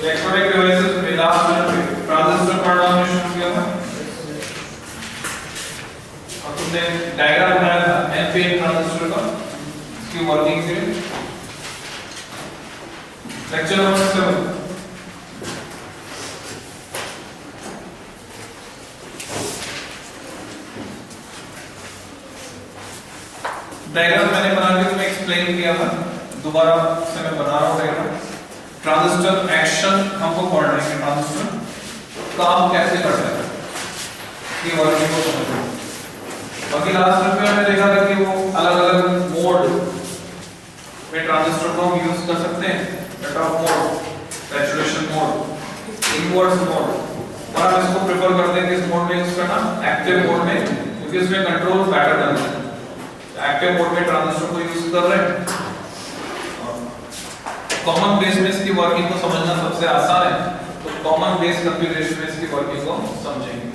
Electronic devices में last में transistor पढ़ना हमने शुरू किया था और तुमने डायग्राम बनाया था एनपीएन ट्रांजिस्टर का, इसकी वर्किंग के लिए। लेक्चर नंबर 7 डायग्राम मैंने बना के तुम्हें एक्सप्लेन किया था, दोबारा से मैं बना रहा हूँ डायग्राम। ट्रांजिस्टर एक्शन हमको पढ़ना है कि ट्रांजिस्टर काम कैसे करता है, ये वर्किंग को समझना। बाकी लास्ट में हमने देखा था कि वो अलग अलग मोड में ट्रांजिस्टर को हम यूज कर सकते हैं, cut off mode, saturation mode, inverse mode. और हम इसको प्रेफर करते हैं किस मोड में यूज करना, एक्टिव मोड में, क्योंकि इसमें कंट्रोल बेटर करना है। एक्टिव मोड में ट्रांजिस्टर को यूज कर रहे हैं। कॉमन बेस में इसकी वर्किंग को समझना सबसे आसान है, तो कॉमन बेस कॉन्फ़िगरेशन में इसकी वर्किंग को समझेंगे।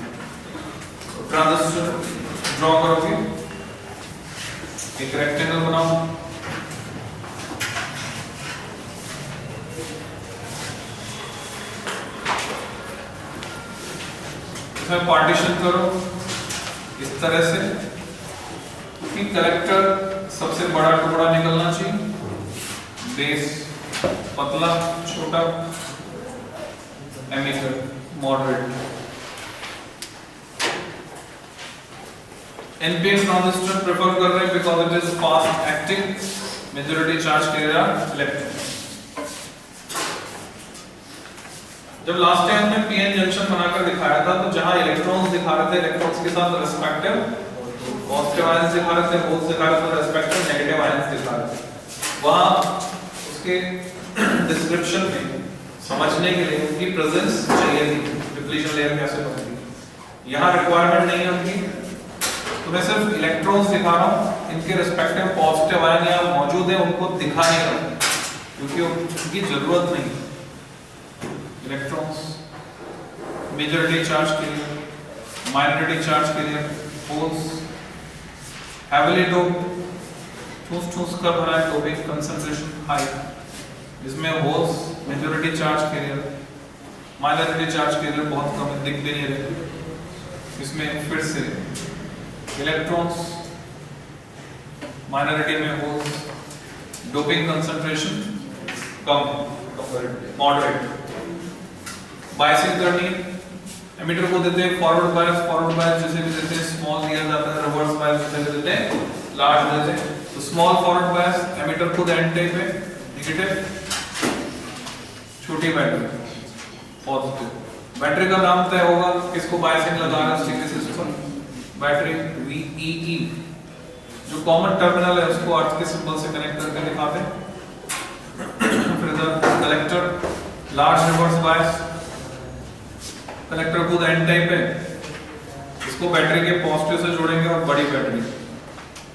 तो ट्रांजिस्टर ड्रॉ करोगे, एक रेक्टेंगल बनाओ, इसमें पार्टीशन करो इस तरह से कि कलेक्टर सबसे बड़ा टुकड़ा निकलना चाहिए, बेस पतला छोटा, emitter moderate. NPN transistor prefer कर रहे हैं because it is fast acting, majority charge carrier electron. जब लास्ट टाइम हमने पीएन जंक्शन बनाकर दिखाया था, तो जहां इलेक्ट्रॉन्स दिखा रहे थे, इलेक्ट्रॉन्स के साथ रेस्पेक्टिव पॉजिटिव आयंस दिखा रहे थे, होल्स दिखा रहे थे, रेस्पेक्टिव नेगेटिव आयंस दिखा रहे थे। वहां उसके डिस्क्रिप्शन में समझने के लिए उनकी प्रेजेंस चाहिए थी, डिप्लीशन लेयर कैसे बनती। यहाँ रिक्वायरमेंट नहीं है उनकी, तो मैं सिर्फ इलेक्ट्रॉन्स दिखा रहा हूँ, इनके रिस्पेक्टिव पॉजिटिव आयन यहाँ मौजूद है उनको दिखा नहीं रहा, क्योंकि उनकी जरूरत नहीं। इलेक्ट्रॉन्स मेजॉरिटी चार्ज के लिए, माइनॉरिटी चार्ज के लिए, होल्स हेवीली डोप्ड, ठूस कर भरा है, डोपिंग कंसंट्रेशन हाई, इसमें holes majority charge carrier, minority charge carrier बहुत कम है, दिख भी नहीं रहे। इसमें फिर से इलेक्ट्रॉन्स, माइनॉरिटी में होल्स, डोपिंग कंसंट्रेशन कम, मॉडरेट। बायसिंग करनी है, एमिटर को देते हैं फॉरवर्ड बायस जैसे भी देते हैं, स्मॉल दिया जाता है, रिवर्स बायस जैसे भी देते हैं, लार्ज देते हैं। तो स्मॉल फॉरवर्ड बायस, एमिटर खुद एन टाइप है, नेगेटिव, छोटी बैटरी पॉजिटिव। बैटरी का नाम तय होगा, किसको बायसिंग लगा रहा है सिंथेसिस पर, बैटरी VEE। जो कॉमन टर्मिनल है उसको अर्थ के सिंबल से कनेक्ट करके दिखाते हैं। फिर collector large reverse bias, collector खुद एन टाइप है, इसको बैटरी के पॉजिटिव से जोड़ेंगे, और बड़ी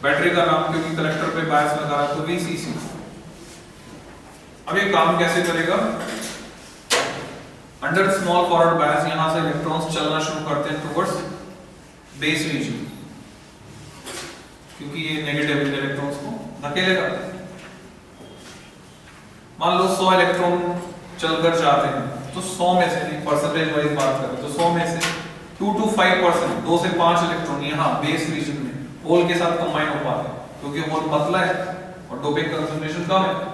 बैटरी का नाम क्योंकि कलेक्टर पे बायस लगा रहा है तो VCC। अब ये काम कैसे करेगा, अंडर स्मॉल फॉरवर्ड बायस यहां से इलेक्ट्रॉन्स चलना शुरू करते हैं टुवर्ड्स बेस रीजन, क्योंकि ये नेगेटिव इलेक्ट्रॉन्स को धकेलेगा। मान लो 100 इलेक्ट्रॉन चलकर जाते हैं, तो 100 में से परसेंटेज वाइज बात करें तो 100 में से 2 to 5%, 2 से 5 इलेक्ट्रॉन यहाँ बेस रीजन में होल के साथ कंबाइन हो पाते हैं, क्योंकि होल पतला है और डोपिंग कंसंट्रेशन कम है।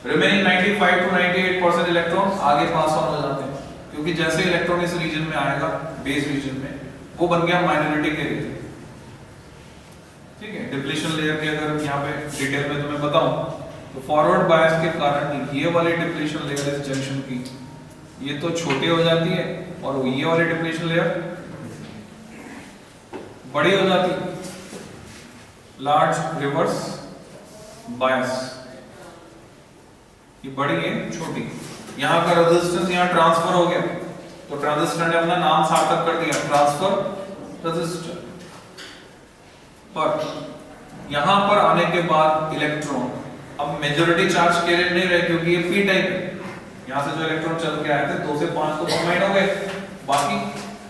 रिमेनिंग 95 to 98% इलेक्ट्रॉन आगे पास ऑन हो जाते हैं, क्योंकि जैसे इलेक्ट्रॉन इस रीजन में आएगा, बेस रीजन में, वो बन गया माइनॉरिटी कैरियर। ठीक है, डिप्लीशन लेयर की अगर यहाँ पे डिटेल में तुम्हें बताऊं, तो फॉरवर्ड बायस के कारण ये वाली डिप्लीशन लेयर इस जंक्शन की ये तो छोटी हो जाती है, और ये वाली डिप्लीशन लेयर बड़ी हो जाती है, लार्ज रिवर्स बायस। ये बड़ी है छोटी, यहाँ का रेजिस्टेंस यहाँ ट्रांसफर हो गया, तो ट्रांजिस्टर ने अपना नाम सार्थक कर दिया, ट्रांसफर रेजिस्टर। पर यहां पर आने के बाद इलेक्ट्रॉन अब मेजॉरिटी चार्ज कैरियर नहीं रहे, क्योंकि ये p टाइप है। यहां से जो इलेक्ट्रॉन चल के आए थे 2 से 5 तो कंबाइन हो गए, बाकी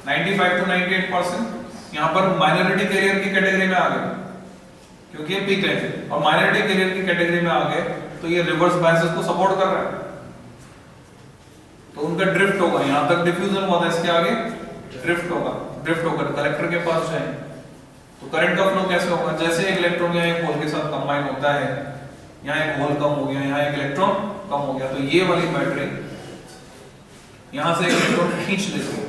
95 to 98% यहां पर माइनॉरिटी कैरियर की कैटेगरी में आ गए, क्योंकि ये p टाइप है, और माइनॉरिटी कैरियर की कैटेगरी में आ गए तो ये रिवर्स बायसेस को सपोर्ट कर रहा है। तो उनका ड्रिफ्ट होगा, यहाँ तक डिफ्यूजन हुआ था, इसके आगे ड्रिफ्ट होगा, ड्रिफ्ट होकर कलेक्टर के पास जाएंगे। तो करंट का फ्लो कैसे होगा, जैसे एक इलेक्ट्रॉन यहाँ एक होल के साथ कंबाइन होता है, यहाँ एक होल कम हो गया, यहाँ एक इलेक्ट्रॉन कम हो गया, तो ये वाली बैटरी यहाँ से एक इलेक्ट्रॉन खींच लेती है,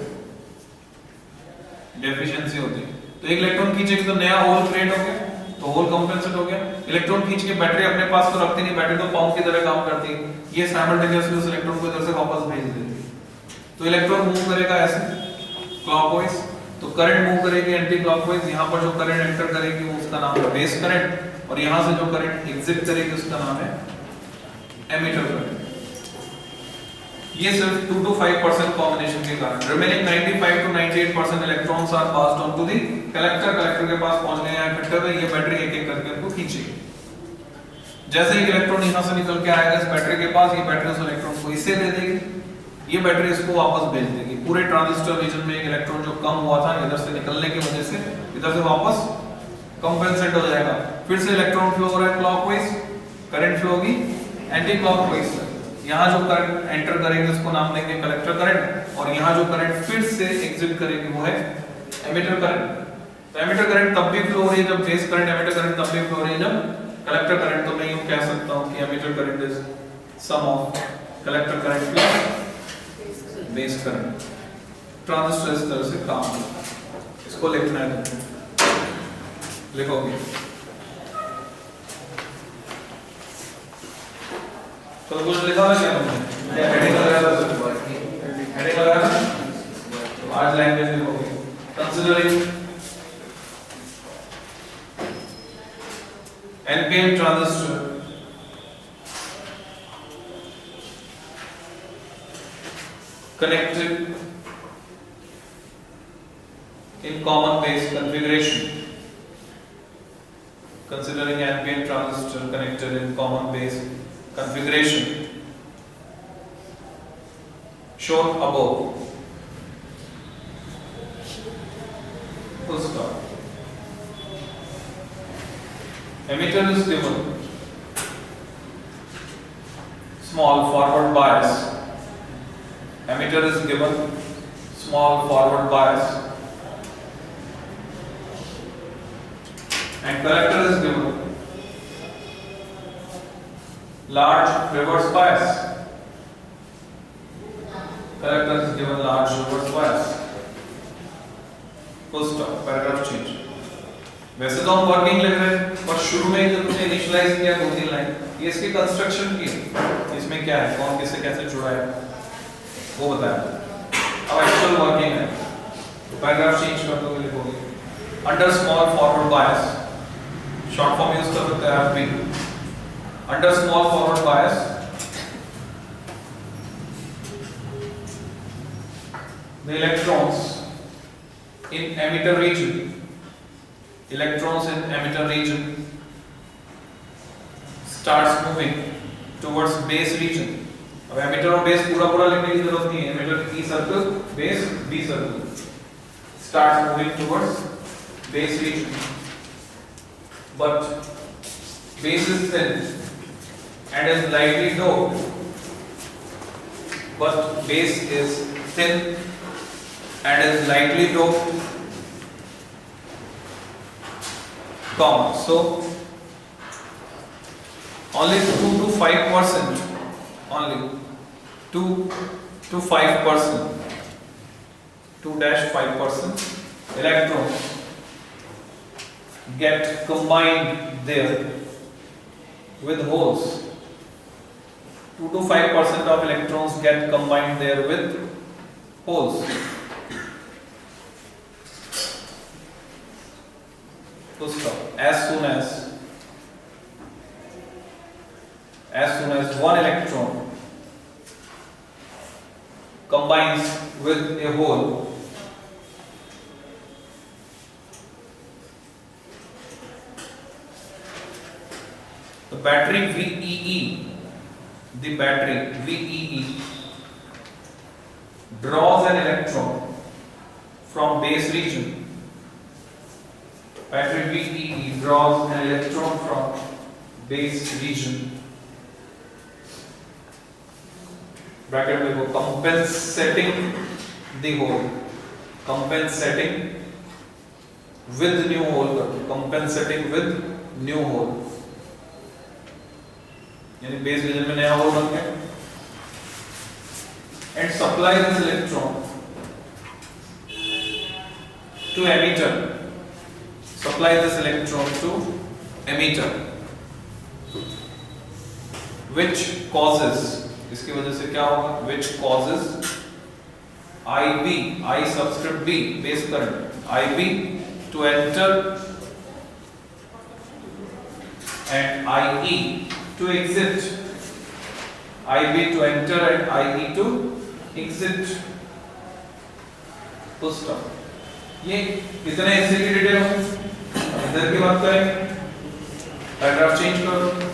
डेफिशिएंसी होती है। तो एक इलेक्ट्रॉन खींचेगी तो नया होल क्रिएट हो गया, तो होल कंपेंसेट हो गया। इलेक्ट्रॉन खींच के बैटरी अपने पास तो रखती नहीं, बैटरी तो पंप की तरह काम करती है, ये साइमल्टेनियसली उस इलेक्ट्रॉन को इधर से वापस भेज देती है। तो इलेक्ट्रॉन मूव करेगा ऐसे क्लॉकवाइज, तो करंट मूव करेगी एंटी क्लॉकवाइज, यहाँ पर जो करंट एंटर करेगी वो उसका नाम है बेस करंट, और यहाँ से जो करंट एग्जिट करेगी उसका नाम है एमिटर करंट। ये सिर्फ 2 to 5% कॉम्बिनेशन के कारण, remaining 95 to 98% electrons are passed on to the collector, collector के पास पहुंच गए हैं इकट्ठे हुए, ये बैटरी एक एक करके उनको खींचेगी। जैसे ही इलेक्ट्रॉन यहां से निकल के आएगा इस बैटरी के पास, ये बैटरी उस इलेक्ट्रॉन को इसे दे देगी, ये बैटरी इसको वापस भेज देगी। पूरे ट्रांजिस्टर रीजन में एक इलेक्ट्रॉन जो कम हुआ था इधर से निकलने की वजह से इधर से वापस कंपेंसेट हो जाएगा, फिर से इलेक्ट्रॉन फ्लो हो रहा है क्लॉकवाइज, करंट फ्लो होगी एंटी क्लॉकवाइज। यहाँ जो करंट एंटर करेंगे उसको नाम देंगे कलेक्टर करंट, और यहाँ जो करंट फिर से एग्जिट करेगी वो है एमिटर करंट। तो एमिटर करंट तब भी फ्लो हो रही है जब बेस करंट, एमिटर करंट तब भी फ्लो हो रही है जब कलेक्टर करंट। तो मैं यूं कह सकता हूं कि emitter current is sum of collector current plus base current. Transistor इस तरह से काम करता है, इसको लिखना है, लिखोगे तो कुछ लिखा है क्या तुमने, हेडिंग लगाया था, हेडिंग लगाया था, तो आज लैंग्वेज लिखोगे considering NPN transistor connected in common base configuration. Considering NPN transistor connected in common base configuration shown above. Full stop. Emitter is given small forward bias. Emitter is given small forward bias, and collector is given large reverse bias. Collector is given large reverse bias. Full stop. Paragraph change. वैसे तो हम working लिख रहे हैं, पर शुरू में जब तुमने इनिशियलाइज किया 2-3 लाइन, ये इसकी कंस्ट्रक्शन की, इसमें क्या है, कौन किससे कैसे जुड़ा है वो बताया। अब एक्चुअल वर्किंग है, तो पैराग्राफ चेंज कर दोगे, लिखोगे under small forward bias, short form use कर सकते हैं FB. Under small forward bias the electrons in emitter region, electrons in emitter region starts moving towards base region. अब emitter और base पूरा पूरा लिखने की जरूरत नहीं है, emitter E circle, base B circle, starts moving towards base region, but base is thin and is lightly doped, but base is thin and is lightly doped, comma. So only 2 to 5%, only 2 to 5%, 2-5% electrons get combined there with holes. 2 to 5% of electrons get combined there with holes. As soon as one electron combines with a hole, the battery VEE draws an electron from base region. Battery VEE draws an electron from base region bracket में लिखो compensating the hole, compensating with new hole कर दो, compensating with new hole, यानी base region में नया hole बन गया। And supply this electron to emitter, supply this electron to emitter which causes, इसकी वजह से क्या होगा, which causes IB, I subscript B, base current IB to enter and IE to exit, IB to enter and IE to exit। तो stop, ये कितने हिस्से की डिटेल हो, इधर की बात करेंगे, पैराग्राफ चेंज करो।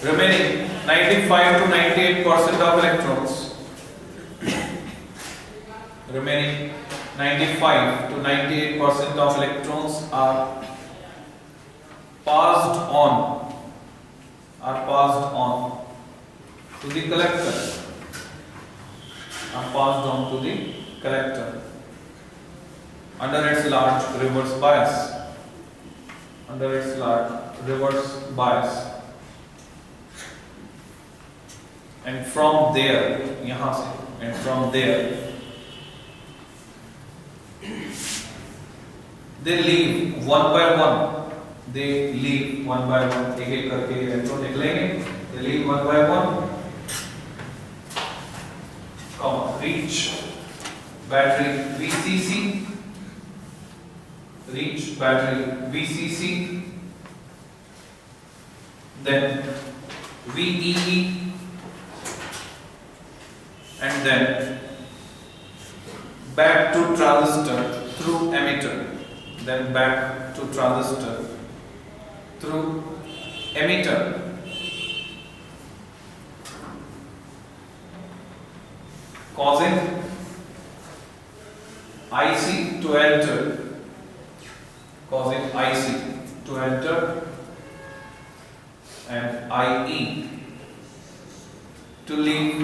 Remaining 95 to 98% of electrons, remaining 95 to 98% of electrons are passed on to the collector, under its large reverse bias, and from there, यहाँ से, and from there they leave one by one, एक एक करके electron निकलेंगे, they leave one by one, reach battery VCC, then VEE, and then back to transistor through emitter, causing IC to enter, and IE to leave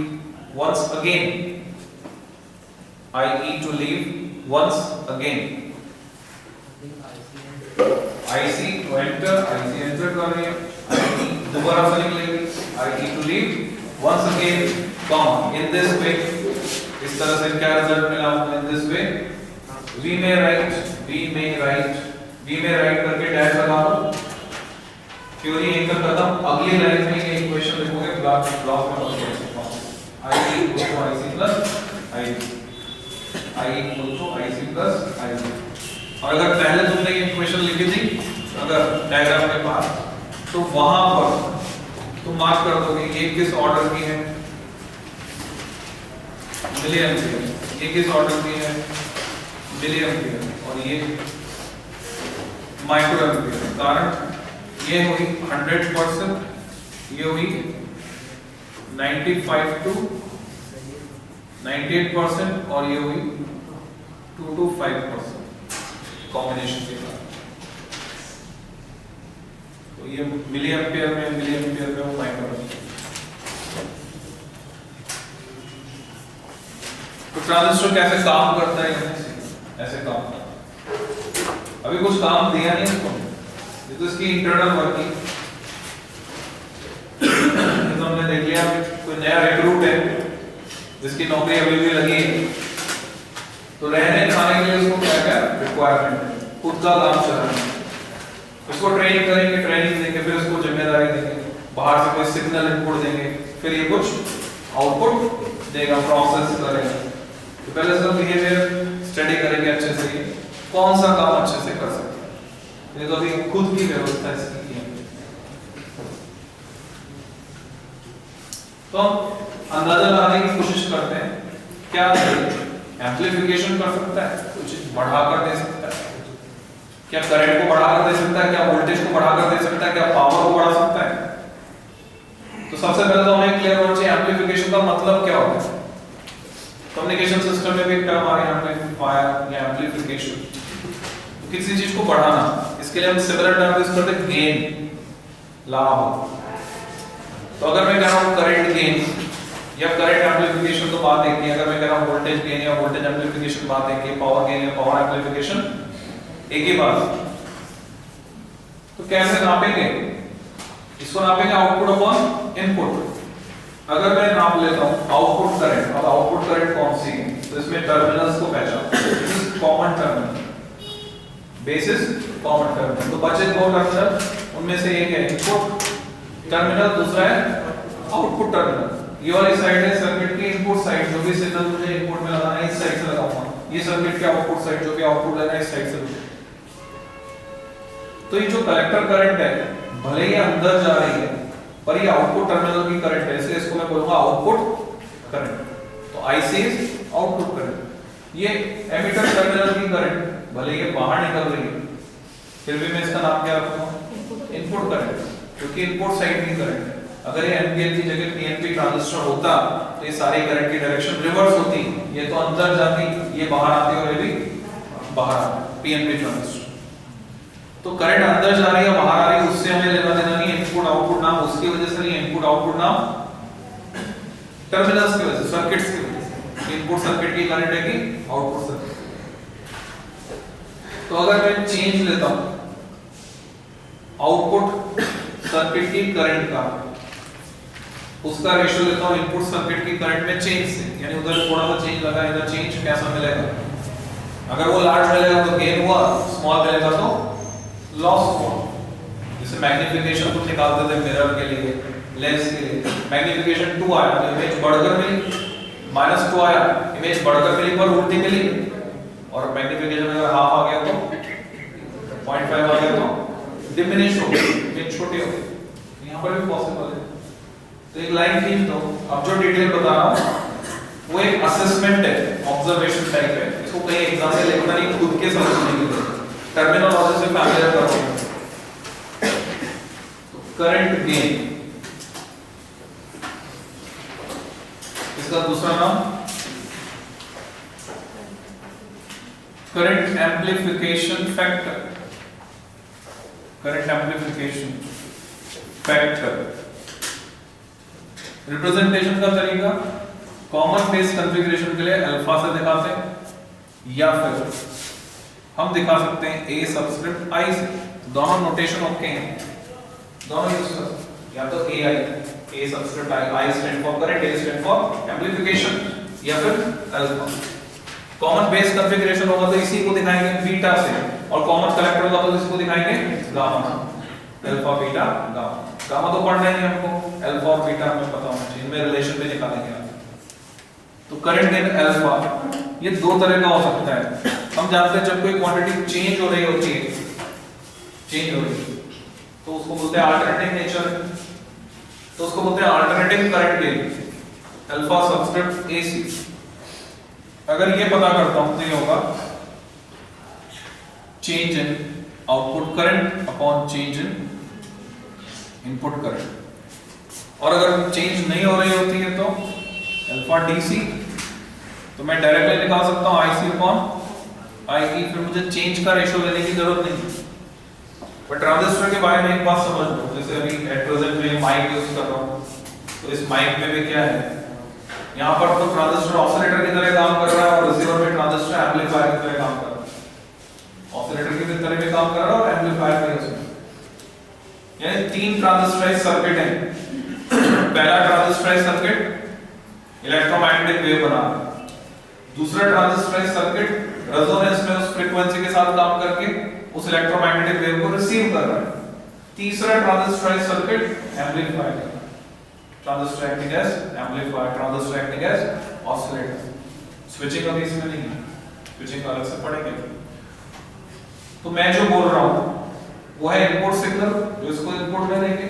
once again, IE to leave once again, IC to enter, IC enter कर रही है, IE दोबारा से निकलेगी, IE to leave once again, in this way, इस तरह से क्या रिजल्ट मिला, in this way, we may write करके डैश लगा दो, थ्योरी यहीं तक खत्म। अगली लाइन में ये इक्वेशन लिखोगे, ब्लॉक में I equal to IC plus IB, I equal to IC plus IB। और अगर पहले तुमने ये इक्वेशन लिखी थी अगर डायग्राम के पास, तो वहां पर तुम मार्क कर दोगे ये किस ऑर्डर की है, मिली एम्पियर, ये किस ऑर्डर की है, मिली एम्पियर, और ये माइक्रो एम्पियर। कारण ये हुई 100%, ये हुई 95 to 98%, और ये हुई 2 to 5% कॉम्बिनेशन के साथ। तो ये मिली एम्पियर में वो माइक्रो एम्पियर। तो ट्रांजिस्टर कैसे काम करता है, ऐसे काम करता है। अभी कुछ काम दिया नहीं इसको, ये तो इसकी इंटरनल वर्किंग हमने देख लिया। कोई नया रिक्रूट है जिसकी नौकरी अभी भी लगी है, तो रहने खाने के लिए उसको क्या क्या रिक्वायरमेंट है, खुद का काम चलाना, उसको ट्रेनिंग करेंगे, ट्रेनिंग देंगे, फिर उसको जिम्मेदारी देंगे, बाहर से कोई सिग्नल इनपुट देंगे, फिर ये कुछ आउटपुट देगा, प्रोसेस करेगा। तो पहले इसका बिहेवियर स्टडी करेंगे अच्छे से, कौन सा काम अच्छे से कर सकते हैं। ये तो अभी खुद की व्यवस्था इसकी है। तो अंदाजा लगाने की कोशिश करते हैं, क्या एम्प्लीफिकेशन कर सकता है, कुछ बढ़ाकर दे सकता है, क्या करंट को बढ़ाकर दे सकता है, क्या वोल्टेज को बढ़ाकर दे सकता है, क्या पावर को बढ़ा सकता है। तो सबसे पहले तो हमें क्लियर होना चाहिए एम्प्लीफिकेशन का मतलब क्या होता है। कम्युनिकेशन सिस्टम में भी टर्म आ रही है एम्प्लीफायर या एम्प्लीफिकेशन, तो किसी चीज को बढ़ाना, इसके लिए हम सिमिलर टर्म यूज करते हैं गेन, लाभ। तो अगर मैं कह रहा हूं करंट गेन, या करंट एम्प्लीफिकेशन तो बात एक ही, अगर मैं कह रहा हूं वोल्टेज गेन या वोल्टेज एम्प्लीफिकेशन बात एक ही, पावर गेन या पावर एम्प्लीफिकेशन एक ही बात। तो कैसे नापेंगे इसको? नापेंगे आउटपुट अपॉन इनपुट। अगर मैं नाप लेता हूं आउटपुट करंट, अब आउटपुट करंट कौन सी है तो इसमें टर्मिनल्स को पहचानो, common terminal, basis common terminal. तो बचे दो टर्मिनल, उनमें से एक है इनपुट टर्मिनल, दूसरा है आउटपुट टर्मिनल। ये वाली साइड है सर्किट की इनपुट साइड, जो भी सिग्नल मुझे इनपुट में लगाना है इस साइड से लगाऊंगा। ये सर्किट की आउटपुट साइड, जो भी आउटपुट लेना है इस साइड से। तो ये जो कलेक्टर करंट है भले ही अंदर जा रही है पर ये आउटपुट टर्मिनल की करंट है, इसलिए इसको मैं बोलूंगा आउटपुट करंट। तो IC इज आउटपुट करंट। ये एमिटर टर्मिनल की करंट भले ये बाहर निकल रही है फिर भी मैं इसका नाम क्या रखूंगा? इनपुट करंट, क्योंकि इनपुट साइड की करंट है। अगर ये NPN की जगह PNP ट्रांजिस्टर होता तो ये सारी करंट की डायरेक्शन रिवर्स होती, ये तो अंदर जाती, ये बाहर आती और ये भी बाहर आती, PNP ट्रांजिस्टर। तो करंट अंदर जा रही है बाहर आ रही है, उससे हमें लेना देना नहीं। इनपुट आउटपुट नाम उसकी वजह से नहीं, इनपुट आउटपुट नाम टर्मिनल्स की वजह से, सर्किट्स की वजह से। इनपुट सर्किट की करंट है कि आउटपुट सर्किट। तो अगर मैं चेंज लेता हूं आउटपुट सर्किट की करंट का, उसका रेशियो लेता हूं इनपुट सर्किट की करंट में चेंज से, यानी उधर थोड़ा सा चेंज लगा, इधर चेंज कैसा मिलेगा? अगर वो लार्ज मिलेगा तो गेन हुआ, स्मॉल मिलेगा तो लॉस हुआ। जैसे मैग्निफिकेशन तुम निकालते थे मिरर के लिए, लेंस के लिए, मैग्निफिकेशन 2 आया तो इमेज बढ़कर मिली, -2 आया इमेज बढ़कर मिली पर उल्टी मिली, और मैग्निफिकेशन अगर हाफ आ गया तो 0.5 आ गया तो डिमिनिश हो गई, इमेज छोटी हो गई। यहां पर भी पॉसिबल है। तो एक लाइन खींच दो। अब जो डिटेल बता रहा हूं वो एक असेसमेंट है, ऑब्जर्वेशन टाइप है, इसको कहीं एग्जाम में लिखना नहीं, खुद के समझने के लिए टर्मिनोलॉजी से फैमिलियर करो। तो करंट गेन, इसका दूसरा नाम current amplification factor, current amplification factor. Representation का तरीका कॉमन बेस कॉन्फ़िगरेशन के लिए अल्फा से दिखाते हैं, या फिर हम दिखा सकते हैं A सबस्क्रिप्ट I से। दोनों नोटेशन ओके हैं, दोनों यूज कर, या तो AI, A subscript I stand for current, A stand for amplification, या फिर अल्फा। कॉमन बेस कॉन्फ़िगरेशन होगा तो इसी को दिखाएंगे बीटा से, और कॉमन कलेक्टर होगा तो इसको दिखाएंगे gamma, alpha beta gamma. Gamma तो पढ़ना ही है हमको, अल्फा और बीटा हमें पता होना चाहिए, इनमें रिलेशन भी निकालेंगे आप। तो करंट गेन अल्फा ये दो तरह का हो सकता है। हम जानते हैं जब कोई क्वांटिटी चेंज हो रही होती है, चेंज हो रही है तो उसको बोलते हैं अल्टरनेटिंग नेचर, तो उसको बोलते हैं alternating current gain, alpha subscript AC। अगर ये पता करता हूं तो ये होगा change in output current upon change in input current. और अगर चेंज नहीं हो रही होती है तो अल्फा DC, तो मैं डायरेक्टली निकाल सकता हूं IC अपॉन IE, फिर मुझे चेंज का रेशियो लेने की जरूरत नहीं। पर ट्रांजिस्टर के बारे में एक बात समझ लो, जैसे अभी एट प्रेजेंट में माइक यूज कर रहा हूं, तो इस माइक में भी क्या है, यहां पर तो ट्रांजिस्टर ऑसिलेटर की तरह काम कर रहा है और रिसीवर में ट्रांजिस्टर एम्पलीफायर की तरह काम कर रहा है। ऑसिलेटर की तरह भी काम कर रहा है और एम्पलीफायर भी उसमें, यानी 3 ट्रांजिस्टराइज सर्किट हैं। पहला ट्रांजिस्टराइज सर्किट इलेक्ट्रोमैग्नेटिक वेव बना रहा है, दूसरा ट्रांजिस्टराइज सर्किट रेजोनेंस में उस फ्रीक्वेंसी के साथ काम करके उस इलेक्ट्रोमैग्नेटिक वेव को रिसीव कर रहा है, तीसरा ट्रांजिस्टराइज सर्किट एम्पलीफाई कर रहा है, transistor acting as amplifier, transistor acting as oscillator. Switching अभी इसमें नहीं है, स्विचिंग अलग से पढ़ेंगे। तो मैं जो बोल रहा हूं वो है इनपुट सिग्नल, जो इसको इनपुट में देंगे।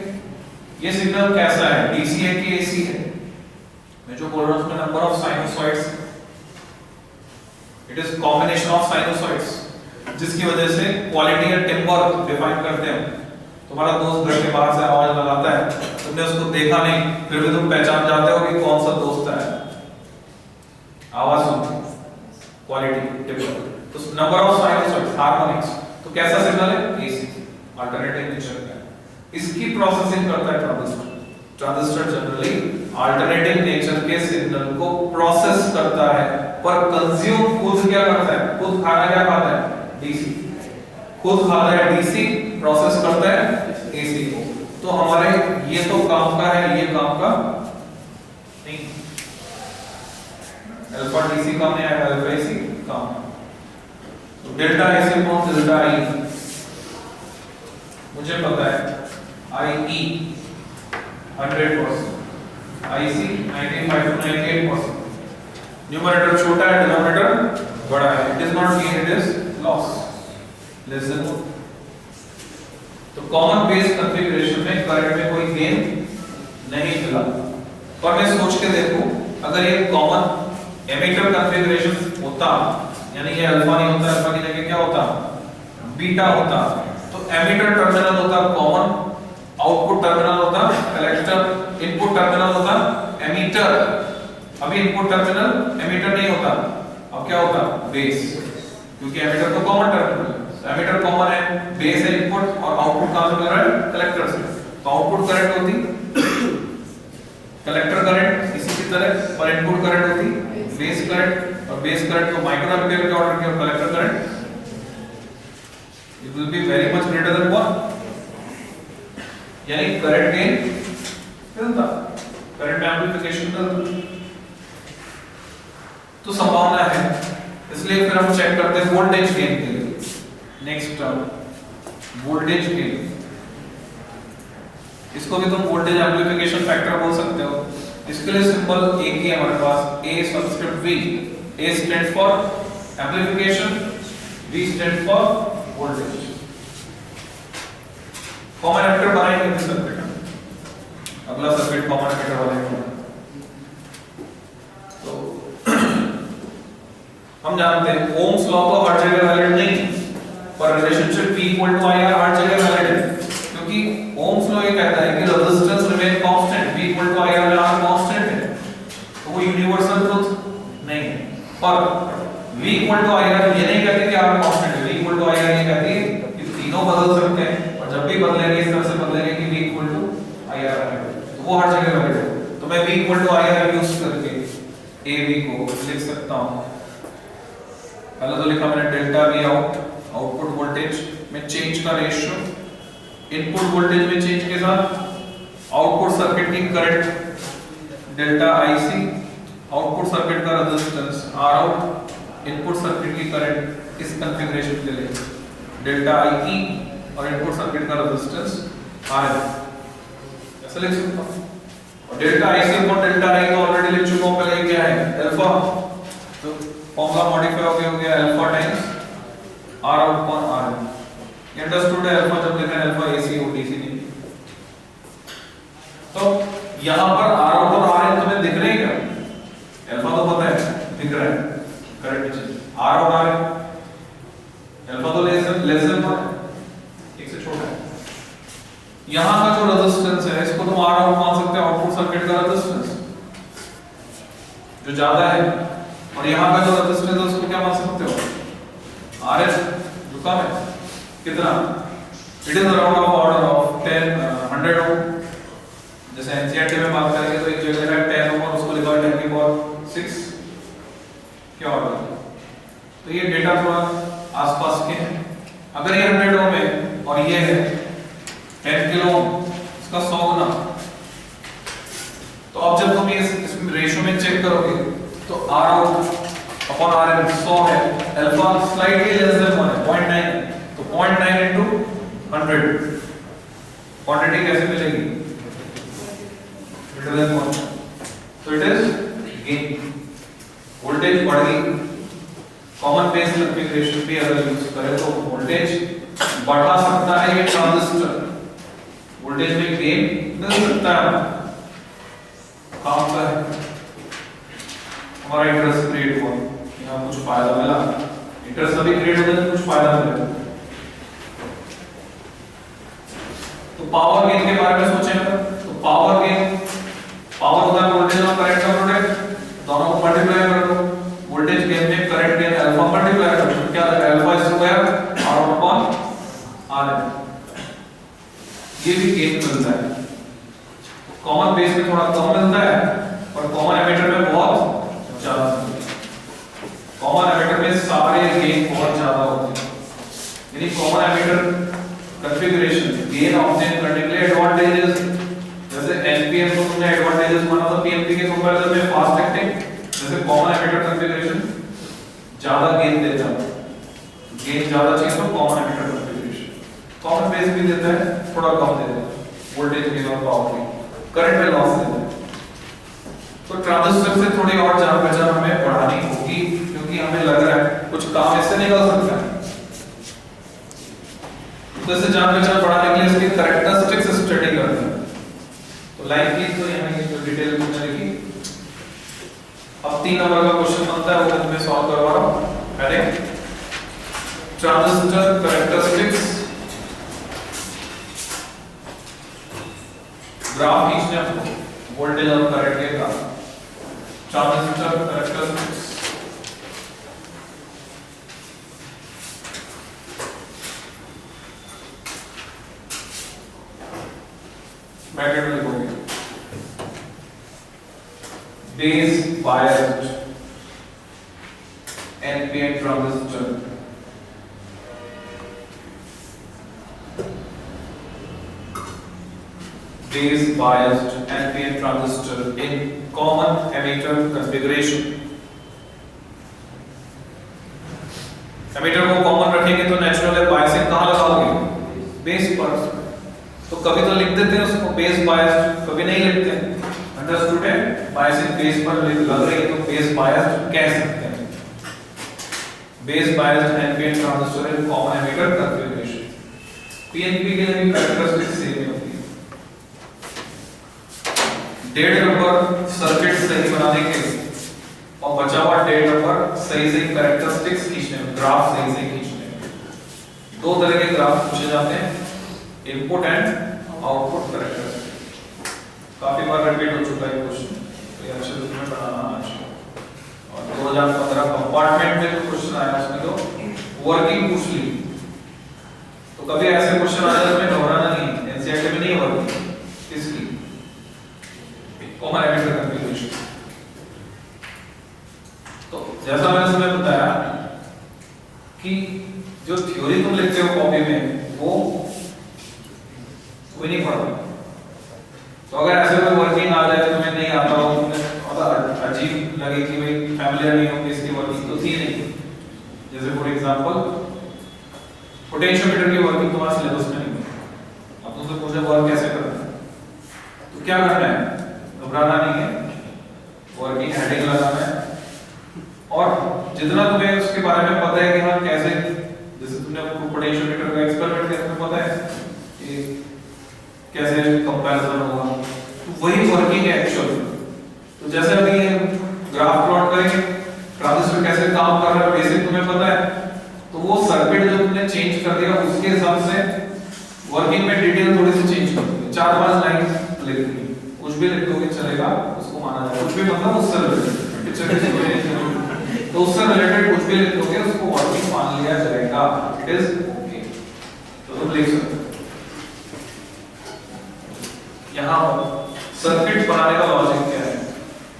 ये सिग्नल कैसा है, DC है कि AC है? मैं जो बोल रहा हूं उसमें number of sinusoids, it is combination of sinusoids, जिसकी वजह से क्वालिटी या टिम्बर डिफाइन करते हैं। तुम्हारा दोस्त घर के बाहर से आवाज लगाता है, तुमने उसको देखा नहीं, फिर भी तुम पहचान जाते हो कि कौन सा दोस्त है, आवाज सुन, क्वालिटी टिम्बर। तो नंबर ऑफ साइनसॉइड्स, हार्मोनिक्स, तो कैसा सिग्नल है, AC, अल्टरनेटिव नेचर का। इसकी प्रोसेसिंग करता है transistor. Transistor generally alternating nature के सिग्नल को प्रोसेस करता है, पर कंज्यूम खुद क्या करता है? खुद खाना क्या खाता है? डीसी। खुद खाता है डीसी, प्रोसेस करता है एसी को। तो हमारे ये तो काम का है, ये काम का नहीं। अल्फा डीसी काम नहीं आएगा, अल्फा एसी काम। तो डेल्टा एसी अपॉन डेल्टा आई मुझे पता है, IE 100%, IC 95 to 98%। न्यूमरेटर छोटा है, डिनोमिनेटर बड़ा है। It is not gain, it is loss, less than. तो कॉमन बेस कॉन्फ़िगरेशन में करंट में कोई गेन नहीं मिला। पर मैं सोच के देखूं, अगर ये कॉमन एमिटर कॉन्फ़िगरेशन होता, यानी ये अल्फा नहीं होता, अल्फा की जगह क्या होता? बीटा होता। तो एमिटर टर्मिनल होता कॉमन, आउटपुट टर्मिनल होता कलेक्टर, इनपुट टर्मिनल होता एमीटर। अभी इनपुट टर्मिनल एमीटर नहीं होता, अब क्या होता? बेस, क्योंकि एमीटर तो कॉमन टर्मिनल है। एमीटर कॉमन है, बेस है इनपुट, और आउटपुट कहां से मिल रहा है? कलेक्टर से। तो आउटपुट करंट होती कलेक्टर करंट, इसी की तरह, पर इनपुट करंट होती बेस करंट, और बेस करंट को माइक्रो एम्पीयर के ऑर्डर की, और collector current it will be very much greater than 1, यानी करंट गेन मिलता, करंट एम्प्लीफिकेशन मिलता। तो संभावना है, इसलिए फिर हम चेक करते हैं वोल्टेज गेन के लिए। नेक्स्ट टर्म वोल्टेज गेन, इसको भी तुम वोल्टेज एम्प्लीफिकेशन फैक्टर बोल सकते हो। इसके लिए सिंबल एक ही है हमारे पास, A subscript V। A stand for amplification, V stand for voltage. Common emitter बनाएंगे इस सर्किट में, अगला सर्किट कॉमन एमिटर बनाएंगे। तो हम जानते हैं ओम्स लॉ तो हर जगह वैलिड नहीं, पर relationship V equal to IR हर जगह वैलिड है, क्योंकि ओम्स लॉ ये कहता है कि resistance remain constant, V equal to IR में R कांस्टेंट है, तो वो यूनिवर्सल ट्रुथ नहीं है। पर V इक्वल टू IR ये नहीं कहती कि R कांस्टेंट है, V इक्वल टू IR ये कहती है कि तीनों बदल सकते हैं, और जब भी बदलेंगे इस तरह से बदलेंगे कि V इक्वल टू IR है, तो वो हर जगह वैलिड है। तो मैं V equal to IR use करके AV को लिख सकता हूं। पहले तो लिखा मैंने delta V out, output voltage में चेंज का रेशियो, इनपुट वोल्टेज में चेंज के साथ आउटपुट सर्किट की current delta IC, output circuit का resistance R out, input circuit की करंट इस कॉन्फ़िगरेशन के लिए डेल्टा IE, और इनपुट सर्किट का रेजिस्टेंस RL। ऐसे लिख सकता हूं। और डेल्टा IC और डेल्टा I तो ऑलरेडी लिख चुका हूं, पहले क्या है? अल्फा। तो फॉर्मूला मॉडिफाई हो गया alpha times R out upon RL। ये अंडरस्टूड है, अल्फा जब लिखा है अल्फा AC और DC नहीं। तो यहां पर R आउट और RL तुम्हें दिख रहे हैं क्या? अल्फा तो पता है, दिख रहा है करंट चेंज। R और RL, अल्फा तो लेस देन 1, एक से छोटा है। यहां का जो रेजिस्टेंस है इसको तुम R आउट मान सकते हो, आउटपुट सर्किट का रेजिस्टेंस जो ज्यादा है, और यहां का जो रेजिस्टेंस है उसको क्या मान सकते हो? RS जो कम है। कितना? It is around of order of 100 ओम। जैसे एनसीईआरटी में बात करेंगे तो एक जगह लिखा है 10 ओम और उसको लिखा है 10 की पावर 6 क्या ऑर्डर। तो ये डेटा थोड़ा आसपास के हैं। अगर ये 100 ओम है और ये है 10 किलो ओम, इसका 100 गुना। तो अब जब तुम इस रेशियो में चेक करोगे तो R आउट अपॉन RL 100 है, अल्फा स्लाइटली लेस देन 1 है, 0.9। तो 0.9 into 100 क्वांटिटी कैसे मिलेगी? Greater than 1। तो इट इज गेन। वोल्टेज बढ़ गई। कॉमन बेस कॉन्फ़िगरेशन भी अगर यूज करें तो वोल्टेज बढ़ा सकता है ये ट्रांजिस्टर, वोल्टेज में गेन मिल सकता है। काम का है, हमारा इंटरेस्ट क्रिएट हुआ, यहाँ कुछ फायदा मिला, इंटरेस्ट अभी क्रिएट होता है तो कुछ फायदा मिलेगा। तो पावर गेन के बारे में सोचेंगे तो पावर गेन, पावर होता है वोल्टेज और करंट का प्रोडक्ट, दोनों को मल्टीप्लाई कर दो। वोल्टेज गेन में करंट गेन अल्फा मल्टीप्लाई कर दो, क्या आ जाएगा? Alpha square R upon RL। ये भी गेन मिलता है। कॉमन में थोड़ा कम मिलता है और कॉमन एमिटर में बहुत ज्यादा मिलता है। कॉमन एमिटर में सारे गेन बहुत ज्यादा होते हैं, यानी common emitter configuration gain obtain करने के लिए एडवांटेजेस, जैसे एनपीएन को तुमने एडवांटेजेस माना था पीएनपी के कंपैरिजन में फास्ट एक्टिंग, जैसे कॉमन एमिटर कॉन्फ़िगरेशन ज्यादा गेन देता है, गेन ज्यादा चाहिए तो common emitter configuration, common base भी देता है थोड़ा कम देता है वोल्टेज गेन और पावर गेन, करंट में लॉस देता है। तो ट्रांजिस्टर से थोड़ी और जान पहचान हमें बढ़ानी होगी, क्योंकि हमें लग रहा है कुछ काम इससे निकल सकता है। तो इससे जान पहचान बढ़ाने के लिए इसकी कैरेक्टरिस्टिक्स स्टडी करते हैं। तो लाइन की तो यहाँ की जो डिटेल तुमने लिखी, अब 3 नंबर का क्वेश्चन बनता है, वो मैं सॉल्व करवा रहा हूँ। हेडिंग ट्रांजिस्टर कैरेक्टरिस्टिक्स, ग्राफ खींचने आपको वोल्टेज और करंट के ग्राफ, ट्रांजिस्टर कैरेक्टरिस्टिक्स। ब्रैकेट में लिखोगे base biased NPN transistor, base biased NPN transistor in common emitter configuration। Emitter को कॉमन रखेंगे तो नेचुरल है बायसिंग कहां लगाओगे, बेस पर। तो कभी तो लिख देते हैं उसको बेस बायस्ड, कभी नहीं लिखते हैं, अंडरस्टूड है। बायसिंग बेस पर लग रही है तो बेस बायस्ड कह सकते हैं। Base biased NPN transistor in common emitter configuration। PNP के लिए भी कैरेक्टरिस्टिक्स सेम है। 1.5 नंबर सर्किट सही बनाने के लिए और बचा हुआ 1.5 नंबर सही सही कैरेक्टरिस्टिक्स खींचने में, ग्राफ सही सही खींचने में। 2 तरह के ग्राफ पूछे जाते हैं, इनपुट एंड आउटपुट कैरेक्टरिस्टिक्स। काफी बार रिपीट हो चुका है क्वेश्चन, तो ये अच्छे से तुम्हें बनाना आना चाहिए। और 2015 कंपार्टमेंट में जो क्वेश्चन आया उसमें तो वर्किंग पूछ ली, तो कभी ऐसे क्वेश्चन आ जाए उसमें घबराना नहीं, एनसीईआरटी में नहीं है वर्किंग, इसकी कॉमन एमिटर कॉन्फ़िगरेशन। तो जैसा मैंने तुम्हें बताया कि जो थ्योरी तुम लिखते हो कॉपी में वो कोई नहीं पढ़ता। तो अगर ऐसे कोई वर्किंग आ जाए तुम्हें नहीं आता हो, मतलब अजीब लगे कि भाई फैमिलियर नहीं हो इसकी वर्किंग, तो थी नहीं। जैसे फॉर एग्जांपल पोटेंशियोमीटर की वर्किंग तुम्हारे सिलेबस में नहीं है, अब तुमसे पूछे वर्क कैसे करना है, तो क्या करना है, घबराना नहीं है, वर्किंग हेडिंग लगाना है। और जितना तुम्हें उसके बारे में पता है कि हाँ कैसे, जैसे तुमने पोटेंशियोमीटर का एक्सपेरिमेंट किया, तुम्हें पता है कि कैसे कंपैरिजन होगा, तो वही वर्किंग है एक्चुअल। तो जैसे अभी ग्राफ प्लॉट करेंगे, ट्रांजिस्टर कैसे काम कर रहा है बेसिक तुम्हें पता है, तो वो सर्किट जो तुमने चेंज कर दिया उसके हिसाब से वर्किंग में डिटेल थोड़ी सी चेंज कर दोगे। 4-5 लाइन लिख दी, कुछ भी लिख दोगे चलेगा, उसको माना जाएगा। कुछ भी मतलब उससे रिलेटेड, पिक्चर तो उससे रिलेटेड कुछ भी लिख दोगे उसको वर्किंग मान लिया जाएगा, इट इज ओके। तो तुम लिख सकते हो। यहाँ सर्किट बनाने का लॉजिक क्या है,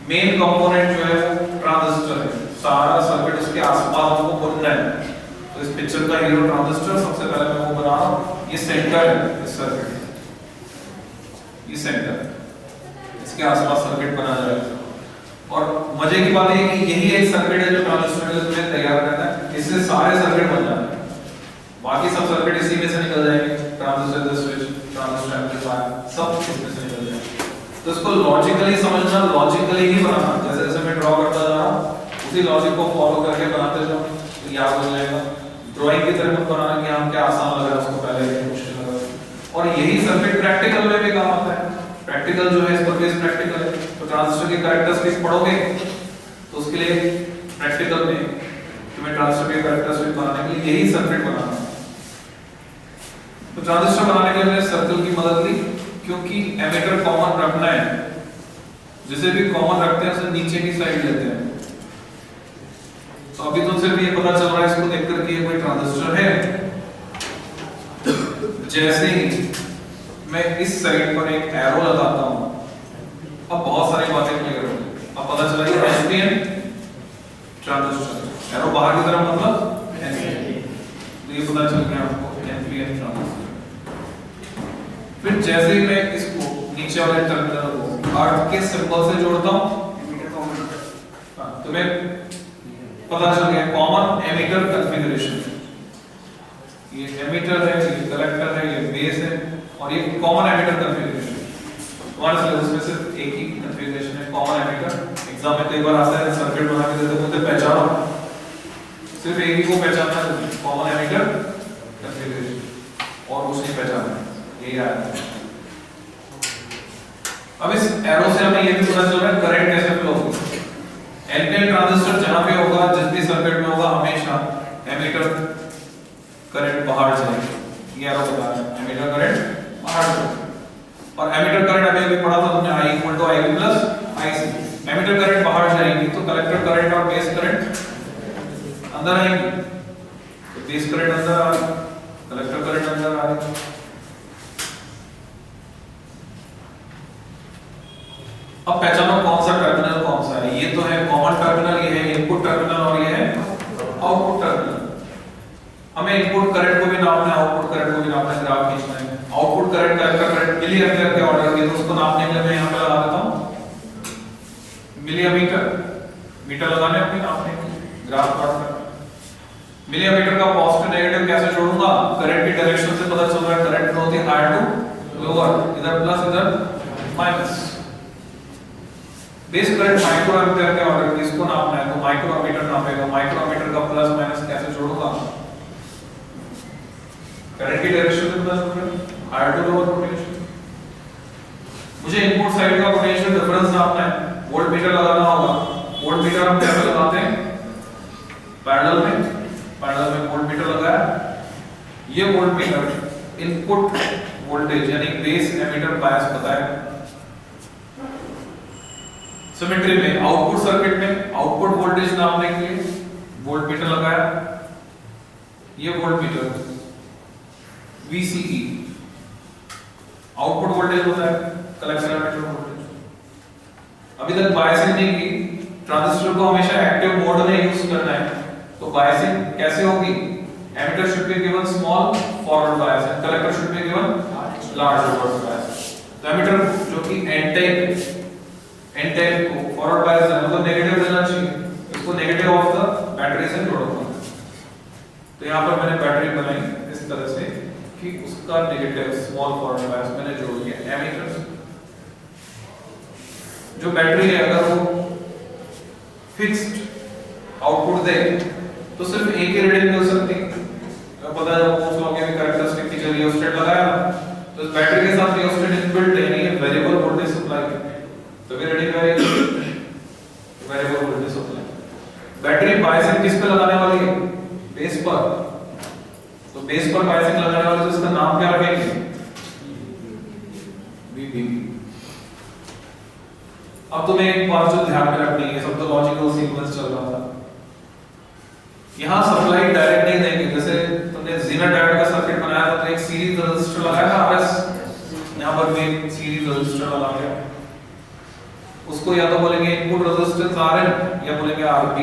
मेन कंपोनेंट जो है वो ट्रांजिस्टर है, सारा सर्किट उसके आसपास हमको बुनना है। तो इस पिक्चर का हीरो ट्रांजिस्टर, सबसे पहले मैं वो बना रहा हूँ, ये सेंटर है इस सर्किट, ये सेंटर, इसके आसपास सर्किट बना जाएगा। और मजे की बात है कि यही एक सर्किट है जो ट्रांजिस्टर के लिए तैयार करना है, इससे सारे सर्किट बन जाते हैं, बाकी सब सर्किट इसी में से निकल जाएंगे, ट्रांजिस्टर स्विच, ट्रांजिस्टर एम्पलीफायर, सब इसमें से निकल जाएंगे। तो इसको लॉजिकली समझना, लॉजिकली ही बनाना, जैसे जैसे मैं ड्रॉ करता जा रहा हूँ उसी लॉजिक को फॉलो करके बनाते जाओ तो याद हो जाएगा। ड्राइंग की तरह मत बनाना कि हम क्या आसान लग रहा है उसको पहले मुश्किल लग रहा है। और यही सर्किट प्रैक्टिकल में भी काम आता है, प्रैक्टिकल जो है इस पर बेस प्रैक्टिकल है। तो ट्रांजिस्टर की कैरेक्टरिस्टिक्स पढ़ोगे तो उसके लिए प्रैक्टिकल में तुम्हें ट्रांजिस्टर की कैरेक्टरिस्टिक्स बनाने के लिए यही सर्किट बनाना है। तो ट्रांजिस्टर बनाने के लिए मैंने सर्कल की मदद ली, क्योंकि एमिटर कॉमन रखना है, जिसे भी कॉमन रखते हैं उसे नीचे की साइड लेते हैं। तो अभी तो सिर्फ ये पता चल रहा है इसको देखकर कि ये कोई ट्रांजिस्टर है। जैसे ही मैं इस साइड पर एक एरो लगाता हूं, अब बहुत सारी बातें क्लियर हो गई। अब पता चला कि एनपीएन ट्रांजिस्टर एरो बाहर की तरफ मतलब एनपीएन, तो ये पता चल गया आपको एनपीएन ट्रांजिस्टर। फिर जैसे ही मैं इसको नीचे वाले टर्मिनल को अर्थ के सिंबल से जोड़ता हूं तो मैं पता चल गया कॉमन एमिटर कॉन्फ़िगरेशन। ये एमिटर है, ये कलेक्टर है, ये बेस है और ये कॉमन एमिटर कॉन्फ़िगरेशन। हमारे सिलेबस में सिर्फ एक ही कॉन्फ़िगरेशन है कॉमन एमिटर। एग्जाम में कई बार आता है सर्किट बना के देते हैं पहचानो, सिर्फ एक ही को पहचानना है कॉमन एमिटर कॉन्फ़िगरेशन और कुछ नहीं पहचानना, यही आया। अब इस एरो से हमें ये भी पता चल रहा है करंट कैसे फ्लो होगा। एनपीएन ट्रांजिस्टर जहां पे होगा, जिस भी सर्किट में होगा, हमेशा एमिटर करंट बाहर जाएगा। ये एरो बता रहा है एमिटर करंट बाहर जाएगा। और एमिटर करंट अभी पढ़ा था तुमने I = IB + IC। Emitter current बाहर जाएगी तो कलेक्टर करंट और बेस करंट अंदर आएंगे, तो बेस करंट अंदर आ रहा है, कलेक्टर करंट अंदर आ रहा है। अब पहचानो कौन सा टर्मिनल कौन सा है। ये तो है कॉमन टर्मिनल, ये है इनपुट टर्मिनल और ये है आउटपुट टर्मिनल। हमें इनपुट करंट को भी नापना है, आउटपुट करंट को भी नापना है, ग्राफ खींचना है। आउटपुट करंट का करंट मिली एम्पीयर के ऑर्डर के, तो उसको नापने के लिए मैं यहां पे लगा देता हूं मिलीमीटर। मीटर लगाने अपने नापने के ग्राफ प्लॉट करना। मिलीमीटर का पॉजिटिव नेगेटिव कैसे जोड़ूंगा, करंट की डायरेक्शन से पता चल रहा है करंट फ्लो होती है हायर टू लोअर, इधर प्लस इधर minus. Base current micro ampere के ऑर्डर की, इसको नापना है तो माइक्रोमीटर नापेगा। माइक्रोमीटर का प्लस माइनस कैसे जोड़ूंगा, करंट की डायरेक्शन से पता चल रहा है हायर टू लोअर पोटेंशियल। मुझे इनपुट साइड का पोटेंशियल डिफरेंस नापना है, वोल्ट मीटर लगाना होगा। वोल्ट मीटर हम कैसे लगाते हैं, पैरेलल में वोल्ट मीटर लगाया। ये वोल्ट मीटर इनपुट वोल्टेज यानी बेस एमिटर बायस बताया। सिमेट्री में आउटपुट सर्किट में आउटपुट वोल्टेज नापने के लिए वोल्ट मीटर लगाया। ये volt meter VCE output voltage होता है, कलेक्टर एमिटर वोल्टेज। अभी तक बायसिंग नहीं की, ट्रांजिस्टर को हमेशा एक्टिव मोड में यूज करना है, तो बायसिंग कैसे होगी, emitter should be given small forward bias and collector should be given large reverse bias. तो एमिटर जो कि एन टाइप को फॉरवर्ड बायस है मतलब नेगेटिव देना चाहिए, इसको नेगेटिव ऑफ द बैटरी से जोड़ूंगा। तो यहां पर मैंने बैटरी बनाई इस तरह से कि उसका नेगेटिव स्मॉल फॉरवर्ड बायस मैंने जोड़ दिया एमिटर। जो बैटरी है अगर वो फिक्स्ड आउटपुट दे तो सिर्फ एक ही रीडिंग मिल सकती है। पता है मोस्ट लॉ के कैरेक्टरिस्टिक फीचर रियोस्टेट लगाया तो इस बैटरी के साथ रियोस्टेट इनबिल्ट है, नहीं वेरिएबल वोल्टेज सप्लाई, तो भी reading variable voltage supply. Battery biasing किस पे लगाने वाली है, बेस पर, तो बेस पर बायसिंग लगाने वाले तो इसका नाम क्या रखेंगे, VB। अब तुम्हें एक बात जो ध्यान में रखनी है, सब तो लॉजिकल सीक्वेंस चल रहा था। यहां सप्लाई डायरेक्ट नहीं देंगे, जैसे तुमने जीना डायोड का सर्किट बनाया था तो एक सीरीज रेजिस्टर लगाया था RS, यहां पर भी एक सीरीज रेजिस्टर लगा दिया। उसको या तो बोलेंगे इनपुट रेजिस्टेंस RN या बोलेंगे RB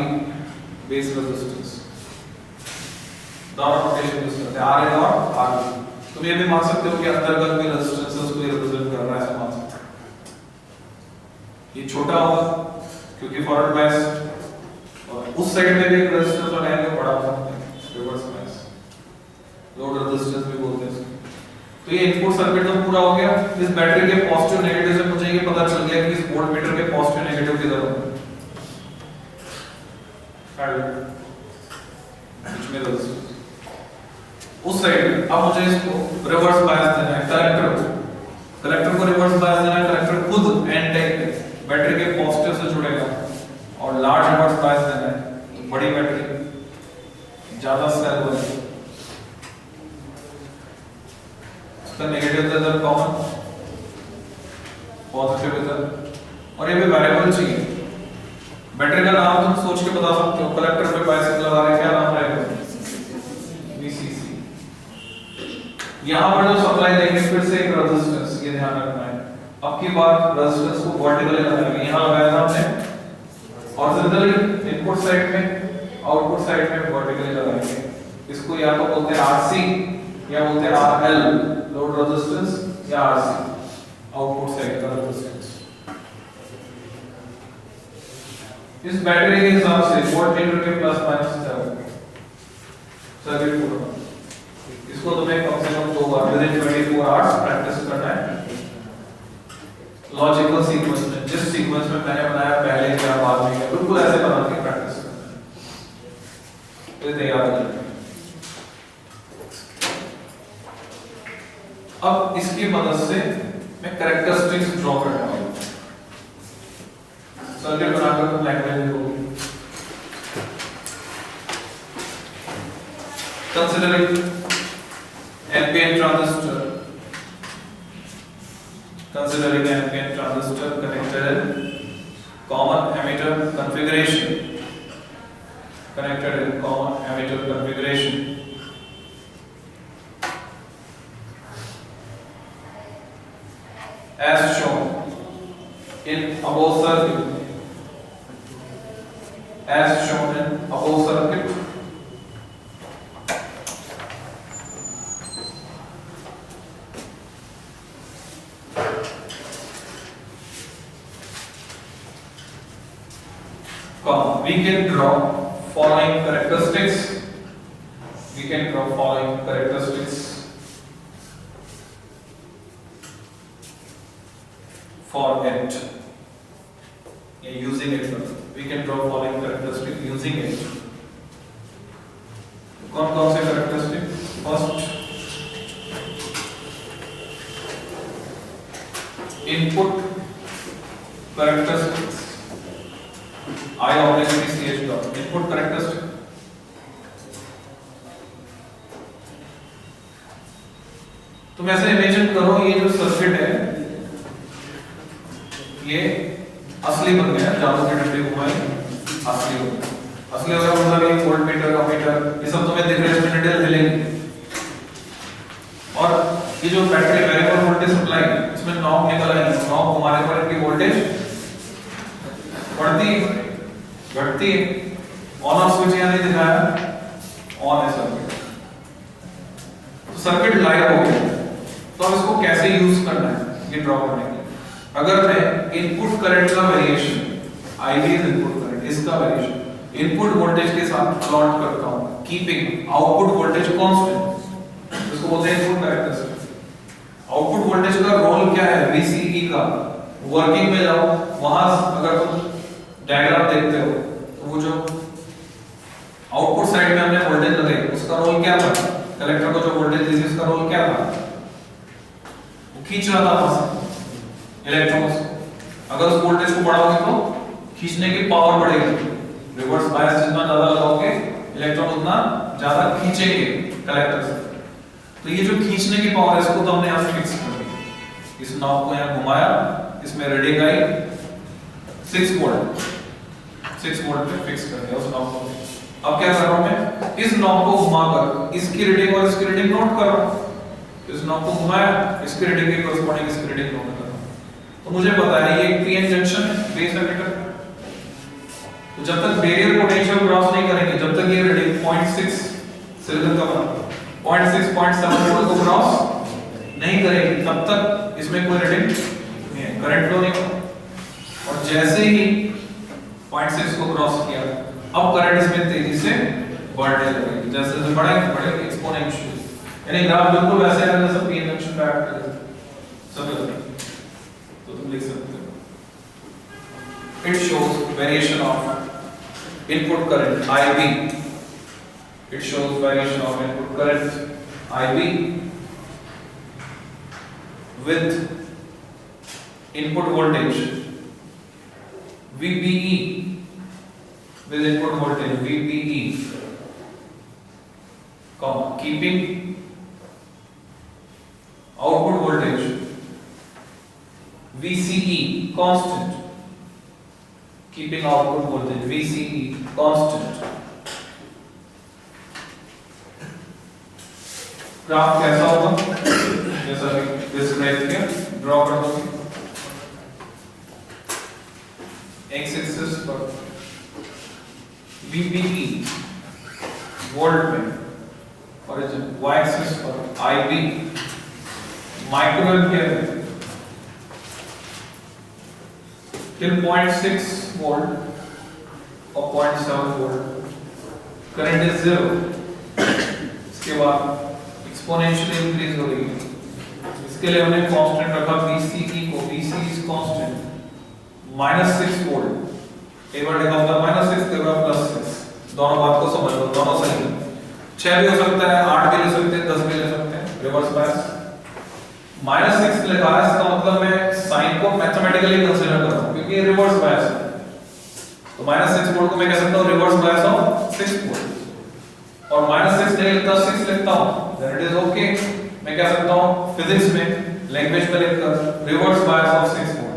बेस रेजिस्टेंस, दोनों नोटेशन यूज करते हैं RN और RB। तुम ये भी मान सकते हो कि अंतर्गत भी रेजिस्टेंसेस को रिप्रेजेंट कर रहा है, ऐसा मान सकते हो। ये छोटा होगा क्योंकि फॉरवर्ड बायस, और उस साइड में भी एक रेजिस्टेंस लगाएंगे बड़ा होगा रिवर्स बायस, लोड रेजिस्टेंस भी बोलते हैं। तो ये इनपुट सर्किट तो पूरा हो गया। इस बैटरी के पॉजिटिव नेगेटिव से मुझे ये पता चल गया कि इस वोल्टमीटर के पॉजिटिव नेगेटिव किधर होंगे, इसमें रेजिस्टेंस उस साइड। अब मुझे इसको रिवर्स बायस देना है, कलेक्टर को रिवर्स बायस देना है। कलेक्टर खुद एन टाइप है, बैटरी के पॉजिटिव से जुड़ेगा, और लार्ज रिवर्स बायस देना है तो बड़ी बैटरी ज्यादा सेल बनेगी, उसका नेगेटिव इधर कॉमन, पॉजिटिव इधर, और ये भी वेरिएबल चाहिए। बैटरी का नाम तुम सोच के बता सकते हो, कलेक्टर पे बायसिंग लगा रहे, क्या नाम रहेगा, VCC। यहां पर जो सप्लाई देंगे फिर से एक रेजिस्टेंस, ये ध्यान रखना है। अब की बार रेजिस्टेंस को वर्टिकली लगाएंगे, यहां लगाया था हमने हॉरिजॉन्टली इनपुट साइड में, आउटपुट साइड में वर्टिकली लगाएंगे। इसको या तो बोलते हैं आरसी या बोलते हैं आरएल लोड रेजिस्टेंस या आरसी आउटपुट साइड का रेजिस्टेंस। इस बैटरी के हिसाब से वोल्टमीटर के प्लस माइनस सर्किट पूरा, इसको तुम्हें कम से कम 2 बार विद इन 24 आवर्स प्रैक्टिस करना है लॉजिकल सीक्वेंस में। जिस सीक्वेंस में मैंने बनाया पहले क्या बाद में क्या, बिल्कुल ऐसे बना के प्रैक्टिस करना है। तो तैयार हो जाए। अब इसकी मदद से मैं कैरेक्टरिस्टिक्स ड्रॉ करने वाला हूं। सर्किट बनाकर तुम लैंग्वेज लिखोगे। Considering NPN transistor, connected in common emitter configuration, as shown in above circuit, we can draw following characteristics. For it, using it, we can draw following characteristics using it. कौन से characteristics? First, input characteristics. Input characteristic. तुम ऐसे imagine करो, ये जो circuit है ये असली बन गया, जादू की डंडी घुमाई असली हो गया। असली हो गया मतलब ये वोल्टमीटर, अमीटर, ये सब तुम्हें दिख रहे हैं, निडल हिलेंगे। और ये जो बैटरी वेरिएबल वोल्टेज सप्लाई, इसमें नॉब निकल आई, नॉब घुमाने पर इनकी वोल्टेज बढ़ती घटती है। ऑन ऑफ स्विच यहाँ नहीं दिखाया, ऑन है सर्किट, तो सर्किट लाइव हो गया। तो अब इसको कैसे यूज करना है ये ड्रॉ करने के लिए, अगर मैं इनपुट करंट का variation, IB is input current, इसका वेरिएशन इनपुट वोल्टेज के साथ प्लॉट करता हूं, कीपिंग आउटपुट वोल्टेज कांस्टेंट, इसको बोलते हैं इनपुट कैरेक्टरिस्टिक। आउटपुट वोल्टेज का रोल क्या है, VCE का। वर्किंग में जाओ, वहां अगर तुम डायग्राम देखते हो तो वो जो आउटपुट साइड में हमने वोल्टेज लगाई, उसका रोल क्या था, कलेक्टर को जो वोल्टेज दी उसका रोल क्या था, वो खींच रहा था वहां से इलेक्ट्रॉन्स। अगर उस वोल्टेज को बढ़ाओगे तो खींचने की पावर बढ़ेगी, रिवर्स बायस जितना ज्यादा लगाओगे इलेक्ट्रॉन उतना ज्यादा खींचेंगे कलेक्टर से। तो ये जो खींचने की पावर है इसको तो हमने यहां फिक्स कर दी। इस नॉब को यहां घुमाया, इसमें रीडिंग आई 6 वोल्ट पे फिक्स कर दिया उस नॉब को। अब क्या कर रहा हूं मैं, इस नॉब को घुमाकर इसकी रीडिंग और इसकी रीडिंग नोट कर रहा हूं। इस नॉब को घुमाया, इसकी रीडिंग के कॉरस्पॉन्डिंग इसकी रीडिंग नोट कर रहा हूं। तो मुझे पता है ये पीएन जंक्शन है, बेस एमिटर। तो जब तक बैरियर पोटेंशियल क्रॉस नहीं करेंगे, जब तक ये रीडिंग 0.6 सिलिकॉन का बना 0.6 0.7 वोल्ट को क्रॉस नहीं करेगी, तब तक इसमें कोई रीडिंग नहीं है, करंट फ्लो नहीं होगा। और जैसे ही 0.6 को क्रॉस किया, अब करंट इसमें तेजी से बढ़ने लगेगी, जैसे जैसे बढ़ेगी एक्सपोनेंशियल, यानी ग्राफ बिल्कुल वैसे है जैसे पीएन जंक्शन का एक्ट करे। समझ लो, तो तुम लिख सकते हो it shows variation of input current IB, it shows variation of input current IB with input voltage VBE, with input voltage VBE, keeping output voltage VCE constant, keeping output voltage VCE constant। Graph कैसा होगा, जैसा describe किया, draw कर दो। X axis पर VBE volt में और y axis पर IB माइक्रो एम्पियर में till 0.6 वोल्ट और 0.7 वोल्ट करंट इज 0। इसके बाद एक्सपोनेंशियली इंक्रीज हो रही है। इसके लिए हमने कांस्टेंट रखा VCE को, VC इज कांस्टेंट -6 वोल्ट। एक बार देखा होगा -6 के बाद +6, दोनों बात को समझ लो, दोनों सही है। 6 भी हो सकता है, 8 भी ले सकते हैं, 10 भी ले सकते हैं, रिवर्स बायस। -6 लिखा है, इसका मतलब मैं साइन को मैथमेटिकली कंसीडर कर रहा हूं क्योंकि ये रिवर्स बायस है। तो -6 वोल्ट को मैं कह सकता हूं रिवर्स बायस ऑफ 6 वोल्ट, और -6 नहीं लिखता 6 लिखता हूं, देन इट इज ओके। मैं कह सकता हूं फिजिक्स में लैंग्वेज में लिखकर reverse bias of 6 volt,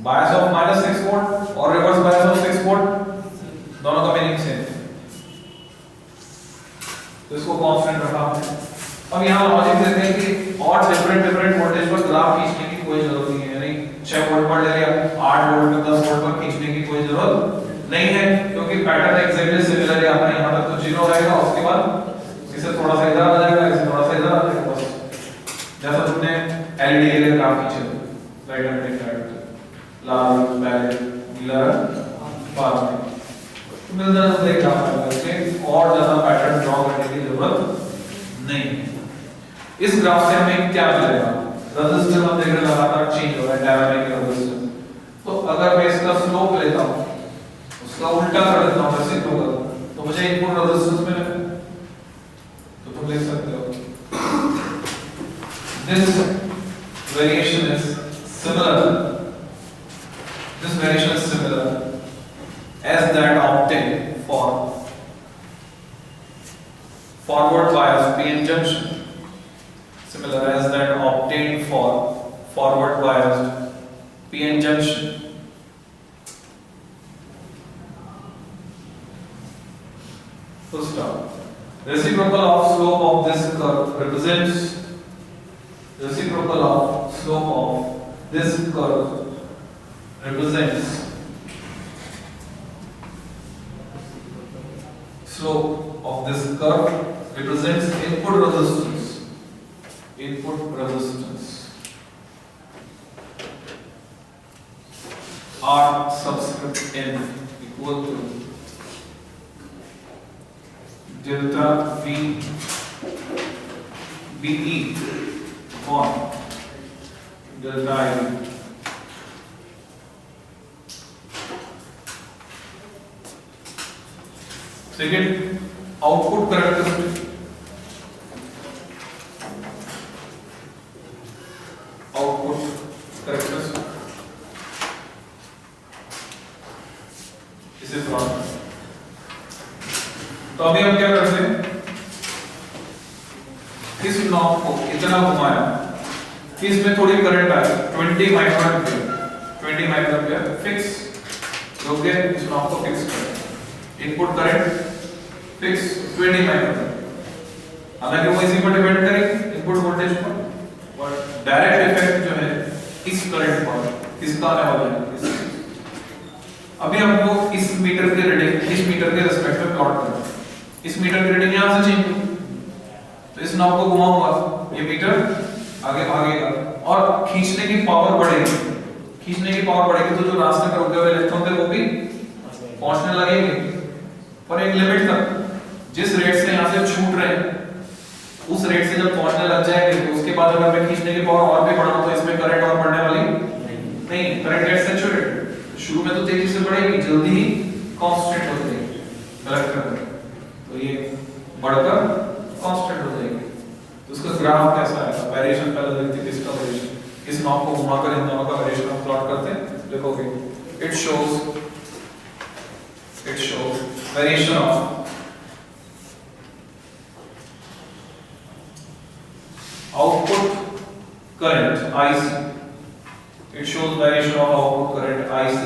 bias of -6 volt और रिवर्स बायस ऑफ 6 वोल्ट, दोनों का मीनिंग सेम है। तो इसको कांस्टेंट रखा हमने। अब यहां लॉजिक देते हैं कि और डिफरेंट वोल्टेज पर ग्राफ खींचने की कोई जरूरत नहीं है, यानी 6 वोल्ट पर ले लिया, 8 वोल्ट पर 10 वोल्ट पर खींचने की कोई जरूरत नहीं है क्योंकि पैटर्न एग्जैक्टली सिमिलर है। आपने यहां तक तो 0 रहेगा, उसके बाद इसे थोड़ा सा इधर आ जाएगा, इसे थोड़ा सा इधर आ जाएगा, बस जैसा तुमने एलईडी के लिए ग्राफ खींचे राइट हैंड साइड लाल बैलेंस नीला बाद में मिलता जुलता एक ग्राफ आएगा, इसमें और ज्यादा पैटर्न ड्रॉ करने की जरूरत नहीं है। इस ग्राफ से हमें क्या मिलेगा? रेजिस्टेंस हम देख रहे हैं लगातार चेंज हो रहा है, डायनामिक रेजिस्टेंस। तो अगर मैं इसका स्लोप लेता हूं, उसका उल्टा कर देता हूं, वैसे होगा तो मुझे इनपुट रेजिस्टेंस मिलेगा। तो तुम लिख सकते हो this variation is similar, this variation is similar as that obtained for forward bias PN junction, similar as that obtained for forward biased PN junction. Full stop. Reciprocal of slope of this curve represents reciprocal of slope of this curve represents slope of this curve represents input resistance. Input resistance R subscript n equal to delta V BE on delta I. Second, output characteristic. Output characteristic. इसे plot करें। तो अभी हम क्या करते हैं, इस knob को इतना घुमाया कि इसमें थोड़ी करंट आई 20 माइक्रोएम्पियर फिक्स, योग्य इस नॉब को फिक्स करें। इनपुट करंट फिक्स 20 माइक्रोएम्पियर, हालांकि वो इसी पर डिपेंड करेगी इनपुट वोल्टेज पर, और डायरेक्ट इफेक्ट जो है इस करंट पर किसका आने वाला है। अभी हमको इस मीटर के रीडिंग इस मीटर के रिस्पेक्ट में प्लॉट करना है। इस मीटर की रीडिंग यहां से चेंज होगी, तो इस नॉब को घुमाऊंगा, ये मीटर आगे भागेगा और खींचने की पावर बढ़ेगी। खींचने की पावर बढ़ेगी तो जो रास्ते पर रुके हुए इलेक्ट्रॉन थे वो भी पहुंचने लगेंगे, पर एक लिमिट तक। जिस रेट से यहां से छूट रहे हैं उस रेट से जब पहुंचने लग जाएंगे तो उसके बाद अगर मैं खींचने की पावर और भी बढ़ाऊं तो इसमें करंट और बढ़ने वाली नहीं, करंट गेट सैचुरेटेड। शुरू में तो तेजी से बढ़ेगी, जल्दी ही कांस्टेंट हो जाएगी इलेक्ट्रॉन, तो ये बढ़कर कांस्टेंट हो जाएगी। तो उसका ग्राफ कैसा आएगा? वेरिएशन पहले देखते हैं किसका वेरिएशन, इस नॉब को घुमाकर इन दोनों का वेरिएशन हम प्लॉट करते हैं। देखोगे it shows variation of output current IC. It shows variation of output current IC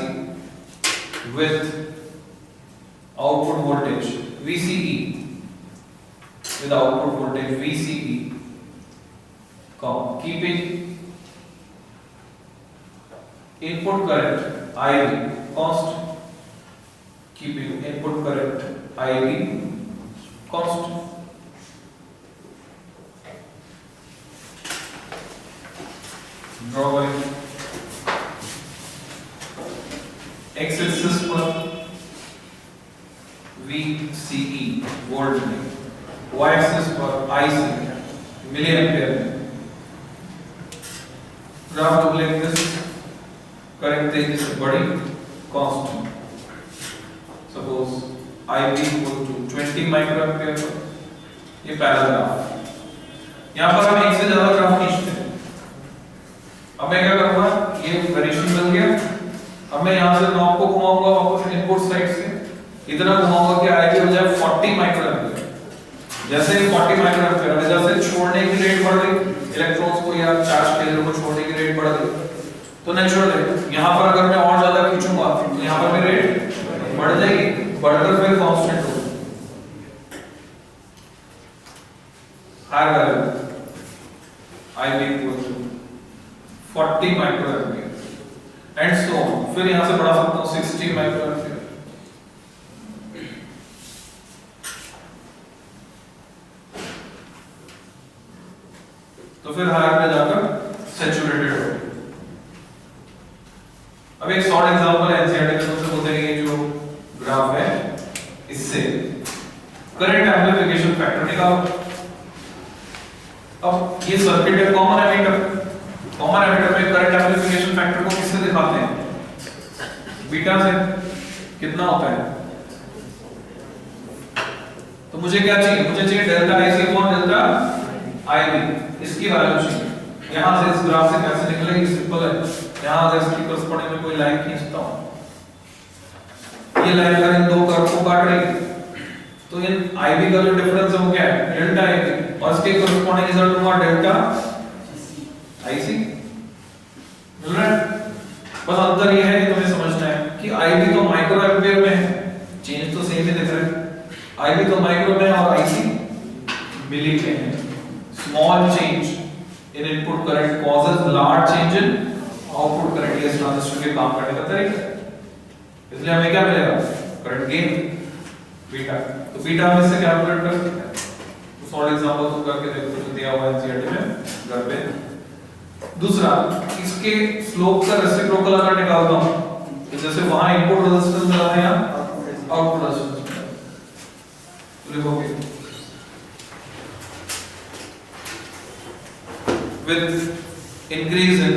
with output voltage VCE, with output voltage VCE, keeping input current IV constant, keeping input current IV constant. Draw by x-axis पर VCE volt में, y-axis पर IC milliampere में. Graph को लिख दिस, current तेजी से बढ़ी, constant. Suppose IB equal to 20 microampere. ये पहला ग्राफ. यहाँ पर हम एक से ज्यादा ग्राफ खींचते हैं. अब मैं क्या करूंगा, ये वेरिएशन मिल गया. अब मैं यहाँ से नॉब को घुमाऊंगा वापस इनपुट साइड से, इतना घुमाऊंगा कि IB हो जाए 40 माइक्रो एम्पियर. जैसे 40 माइक्रो एम्पियर, जैसे छोड़ने की रेट बढ़ गई इलेक्ट्रॉन्स को या चार्ज केरियर को छोड़ने की रेट बढ़ गई, तो नेचुरल है यहाँ पर अगर मैं और ज्यादा खींचूंगा तो यहाँ पर भी रेट बढ़ जाएगी, बढ़कर फिर कांस्टेंट होगी. Higher value IB equal to 40 microampere and so on. फिर यहां से बढ़ा सकता हूं 60 माइक्रो एम्पियर. तो फिर हायर पे जाकर सैचुरेटेड हो. अब एक शॉर्ट एग्जांपल एनसीईआरटी में तुमसे बोलते हैं, ये जो ग्राफ है इससे करंट एम्प्लीफिकेशन फैक्टर निकालो. अब ये सर्किट है कॉमन एमिटर. कॉमन एमिटर में करंट एम्प्लीफिकेशन फैक्टर को किससे दिखाते हैं? बीटा से. कितना होता है? तो मुझे क्या चाहिए? मुझे चाहिए delta IC upon delta IB. इसकी वैल्यू चाहिए. यहां से इस ग्राफ से कैसे निकलेगी? सिंपल है. यहां अगर इसकी करस्पॉन्डिंग में कोई लाइन खींचता हूं, ये लाइन अगर इन दो कर्व को काट रही है तो इन IB का जो डिफरेंस है वो क्या है? Delta IB. और इसके करस्पॉन्डिंग रिजल्ट होगा डेल्टा IC. मिल रहा है? बस अंतर ये है कि तुम्हें समझना है कि IB तो माइक्रो एम्पियर में है, चेंज तो सेम ही दिख रहा है. IB तो माइक्रो में और IC मिली में है. Small change in input current causes large change in output current. ये ट्रांजिस्टर के काम करने का तरीका है. इसलिए हमें क्या मिलेगा? Current gain beta. तो बीटा हम इससे कैलकुलेट कर सकते हैं. तो सॉल्व एग्जांपल तुम करके देखो जो दिया हुआ है एनसीईआरटी में घर पे. दूसरा, इसके स्लोप का रेसिप्रोकल अगर निकालता हूं तो जैसे वहां इनपुट रेजिस्टेंस मिला है या आउटपुट रेजिस्टेंस मिला है, तो लिखोगे with increase in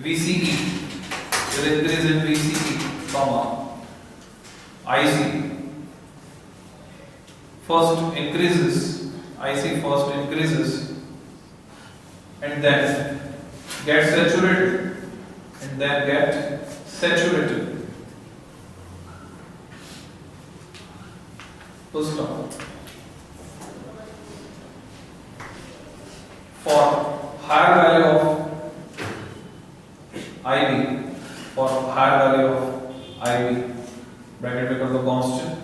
VCE, with increase in VCE, comma IC first increases, IC first increases and then get saturated and then get saturated. Full stop. For higher value of IB, for higher value of IB, bracket में कर दो constant.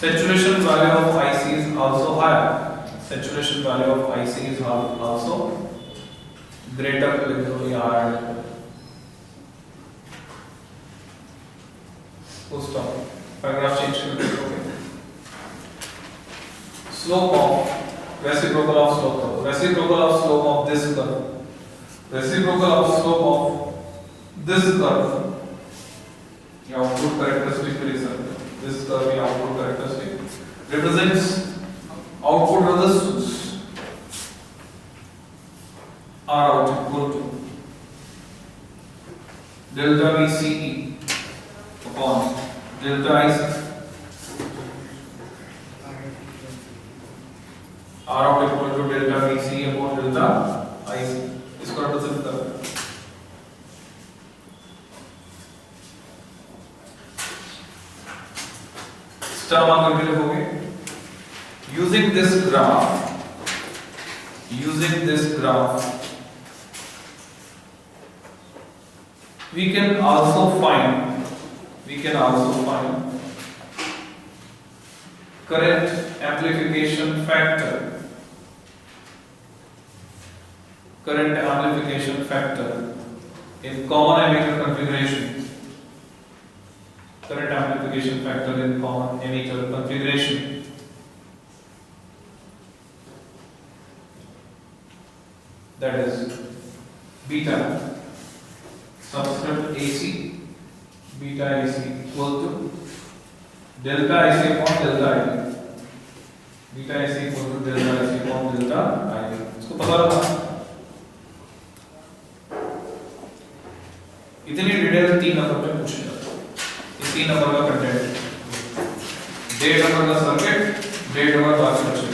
Saturation value of IC is also higher. Saturation value of IC is also greater लिख दो यार. Full stop. Paragraph change कर दो. Slope of reciprocal of slope. Reciprocal of slope of this curve. Reciprocal of slope of this curve. The output characteristic result. This curve the output characteristic represents output resistance. R out equal to delta VCE upon delta IC. R out equal to delta VCE upon delta IC. इसको represent कर रहे हैं. Star mark करके लिखोगे. Using this graph, we can also find current amplification factor current amplification factor in common emitter configuration. Current amplification factor in common emitter configuration. That is beta subscript AC, beta AC equal to delta AC upon delta I. Beta AC equal to delta AC upon delta I. इसको पता लगा? इतनी detail 3 number में पूछे जाता है। ये 3 number का कंटेंट, 1.5 नंबर का सर्किट, 1.5 नंबर बाकी बचे।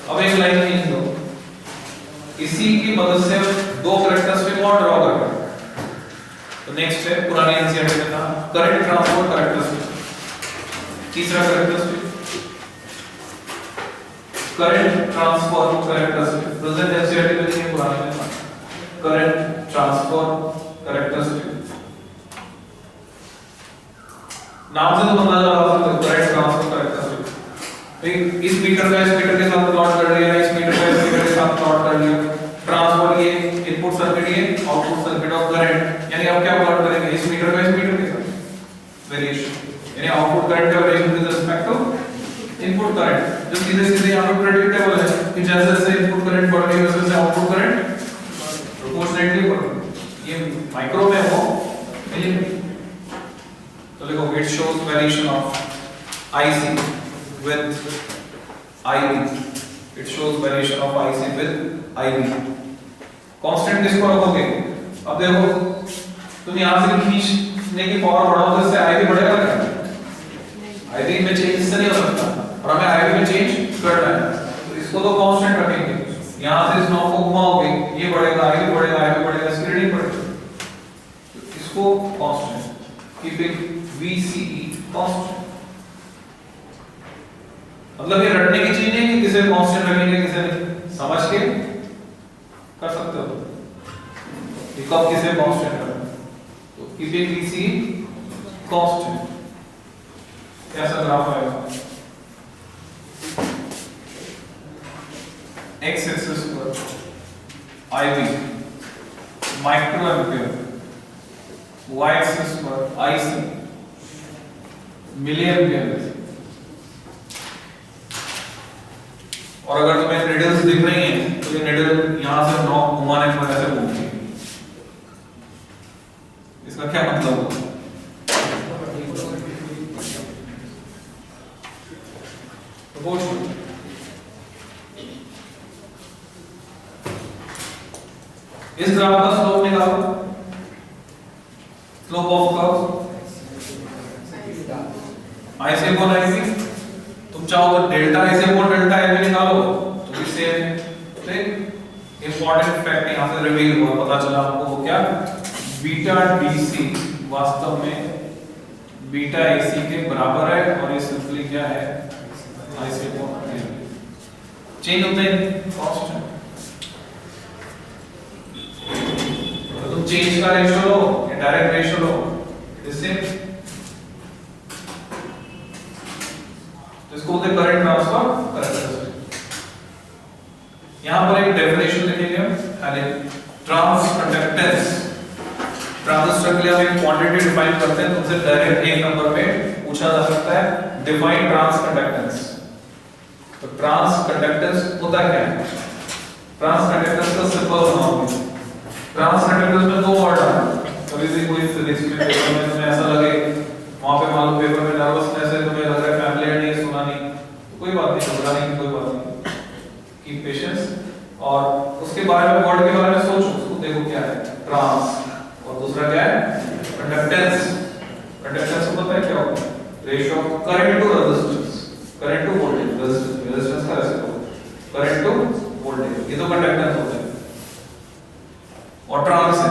अब एक लाइन लिख दो, इसी की मदद से 2 कैरेक्टरिस्टिक और ड्रॉ करना है। तो नेक्स्ट है पुरानी एनसीईआरटी में था करंट ट्रांसफर कैरेक्टरिस्टिक। तीसरा characteristic current transfer characteristic, present NCERT में नहीं, पुरानी में था करंट ट्रांसफर कैरेक्टरिस्टिक। नाम से तो अंदाजा लगा सकते हो करंट ट्रांसफर कैरेक्टरिस्टिक। इस मीटर का इस मीटर के साथ प्लॉट कर लिया, इस मीटर का इस मीटर के साथ प्लॉट कर लिया। ट्रांसफर ये इनपुट सर्किट, ये आउटपुट सर्किट ऑफ करंट, यानी आप क्या प्लॉट करेंगे इस मीटर का इस मीटर के साथ वेरिएशन, यानी आउटपुट करंट का variation with respect to input current, जो सीधे सीधे यहां पे प्रेडिक्टेबल है कि जैसे जैसे इनपुट करंट बढ़ गई वैसे वैसे आउटपुट करंट प्रोपोर्शनेटली बढ़ेगा। ये माइक्रो में हो ये तो देखो it shows variation of IC with IB, it shows variation of IC with IB। Constant किसको रखोगे? अब देखो तुम यहां से खींचने की पावर बढ़ाओ तो इससे IB बढ़ेगा क्या? IB में चेंज इससे नहीं हो सकता और हमें IB में चेंज करना है, तो इसको तो कांस्टेंट रखेंगे। यहां से इस नॉब को घुमाओगे, ये बढ़ेगा, IB बढ़ेगा, IB बढ़ेगा, इसकी रीडिंग बढ़ेगी, तो इसको कांस्टेंट, कीपिंग VCE कांस्टेंट। मतलब ये रटने की चीज नहीं कि किसे कांस्टेंट रखेंगे किसे नहीं, समझ के कर सकते हो कि कब किसे कांस्टेंट रखना। तो कीपिंग VCE कांस्टेंट, कैसा ग्राफ आएगा? x एक्सिस पर IB micro ampere, y axis पर IC मिली एम्पियर। और अगर तुम्हें निडल्स दिख रही हैं तो ये निडल यहां से नॉब घुमाने की वजह से घूमती है। इसका क्या मतलब होगा? इस ग्राफ का स्लोप निकालो, slope of curve IC upon IB। तुम चाहो तो delta IC upon delta IB निकालो तो भी सेम है। ठीक, इंपॉर्टेंट फैक्ट यहां से रिवील हुआ, पता चला आपको वो क्या, बीटा DC वास्तव में बीटा AC के बराबर है और ये सिंपली क्या है IC अपॉन IB। चेंज होते हैं कांस्टेंट, तो तुम चेंज का रेशियो लो या डायरेक्ट रेशियो लो, इससे इसको बोलते हैं करंट ट्रांसफर कैरेक्टरिस्टिक। यहां पर एक डेफिनेशन लिखेंगे हम, ट्रांसकंडक्टेंस। ट्रांजिस्टर के लिए हम एक क्वांटिटी डिफाइन करते हैं, तुमसे डायरेक्ट एक नंबर पे पूछा जा सकता है डिफाइन ट्रांसकंडक्टेंस। तो ट्रांसकंडक्टेंस होता क्या है? ट्रांसकंडक्टेंस का सिंपल बनाओगे, ट्रांसकंडक्टेंस में 2 वर्ड आते हैं। कभी भी कोई फिजिक्स में पेपर में तुम्हें ऐसा लगे वहां पे मालूम पेपर में नर्वसनेस है, तुम्हें लग रहा है फैमिलियर नहीं सुना नहीं, तो कोई बात नहीं, घबराने की कोई बात नहीं, कीप पेशेंस। और उसके बारे में वर्ड के बारे में सोचो, उसको देखो क्या है ट्रांस, और दूसरा क्या है कंडक्टेंस। कंडक्टेंस को पता है क्या होता है? Ratio of current to resistance, current to voltage, resistance का रेशियो करंट टू वोल्टेज, ये तो कंडक्टेंस होता है। और ट्रांस है,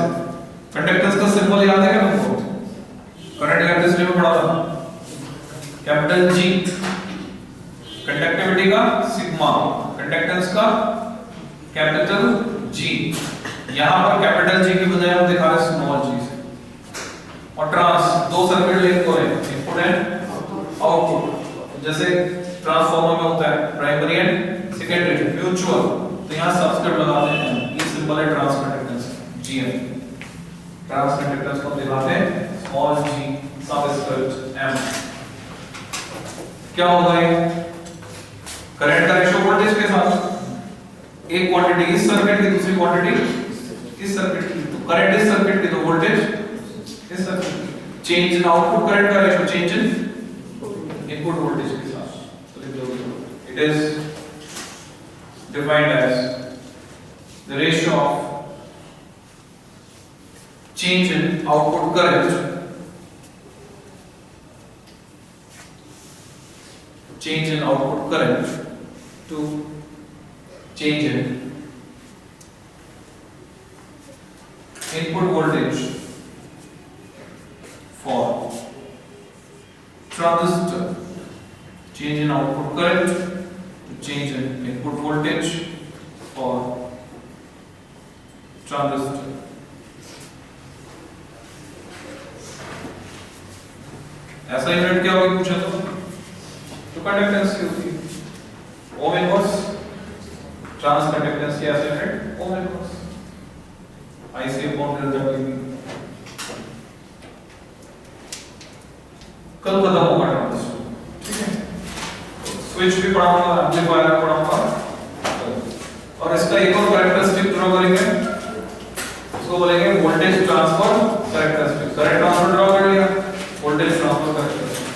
कंडक्टेंस का सिंबल याद है क्या तुमको? करंट इलेक्ट्रिसिटी में पढ़ा था, कैपिटल G कंडक्टिविटी का सिग्मा, कंडक्टेंस का कैपिटल G। यहां पर कैपिटल G की बजाय हम दिखा रहे हैं स्मॉल g से। और ट्रांस, 2 सर्किट लिंक हो रहे हैं, इनपुट एंड आउटपुट, जैसे ट्रांसफार्मर में होता है प्राइमरी एंड सेकेंडरी म्यूचुअल, तो यहाँ सबस्क्रिप्ट लगाते हैं m, ये सिंबल है ट्रांसकंडक्टेंस Gm। ट्रांसकंडक्टेंस को दिखाते हैं स्मॉल g सबस्क्रिप्ट m। क्या होगा ये? करंट का रेशियो वोल्टेज के साथ, एक क्वांटिटी इस सर्किट की दूसरी क्वांटिटी इस सर्किट की, तो करंट इस सर्किट की तो वोल्टेज इस सर्किट की। चेंज इन आउटपुट करंट का ratio change in input voltage के साथ, तो लिख दो it is defined as the ratio of change in output current to change in input voltage for transistor, change in output current to change in input voltage for transistor। ऐसा unit क्या होगी पूछा तो कंडक्टेंस की होती है ohm inverse, transconductance की ऐसा unit ohm inverse IC upon delta TV. कल खत्म होगा ट्रांजिस्टर, ठीक है। स्विच भी पढ़ाऊंगा, एम्पलीफायर भी पढ़ाऊंगा, और इसका एक और कैरेक्टरिस्टिक ड्रॉ करेंगे, इसको बोलेंगे voltage transfer characteristic. Current transfer draw कर लिया, वोल्टेज ट्रांसफर कैरेक्टरिस्टिक।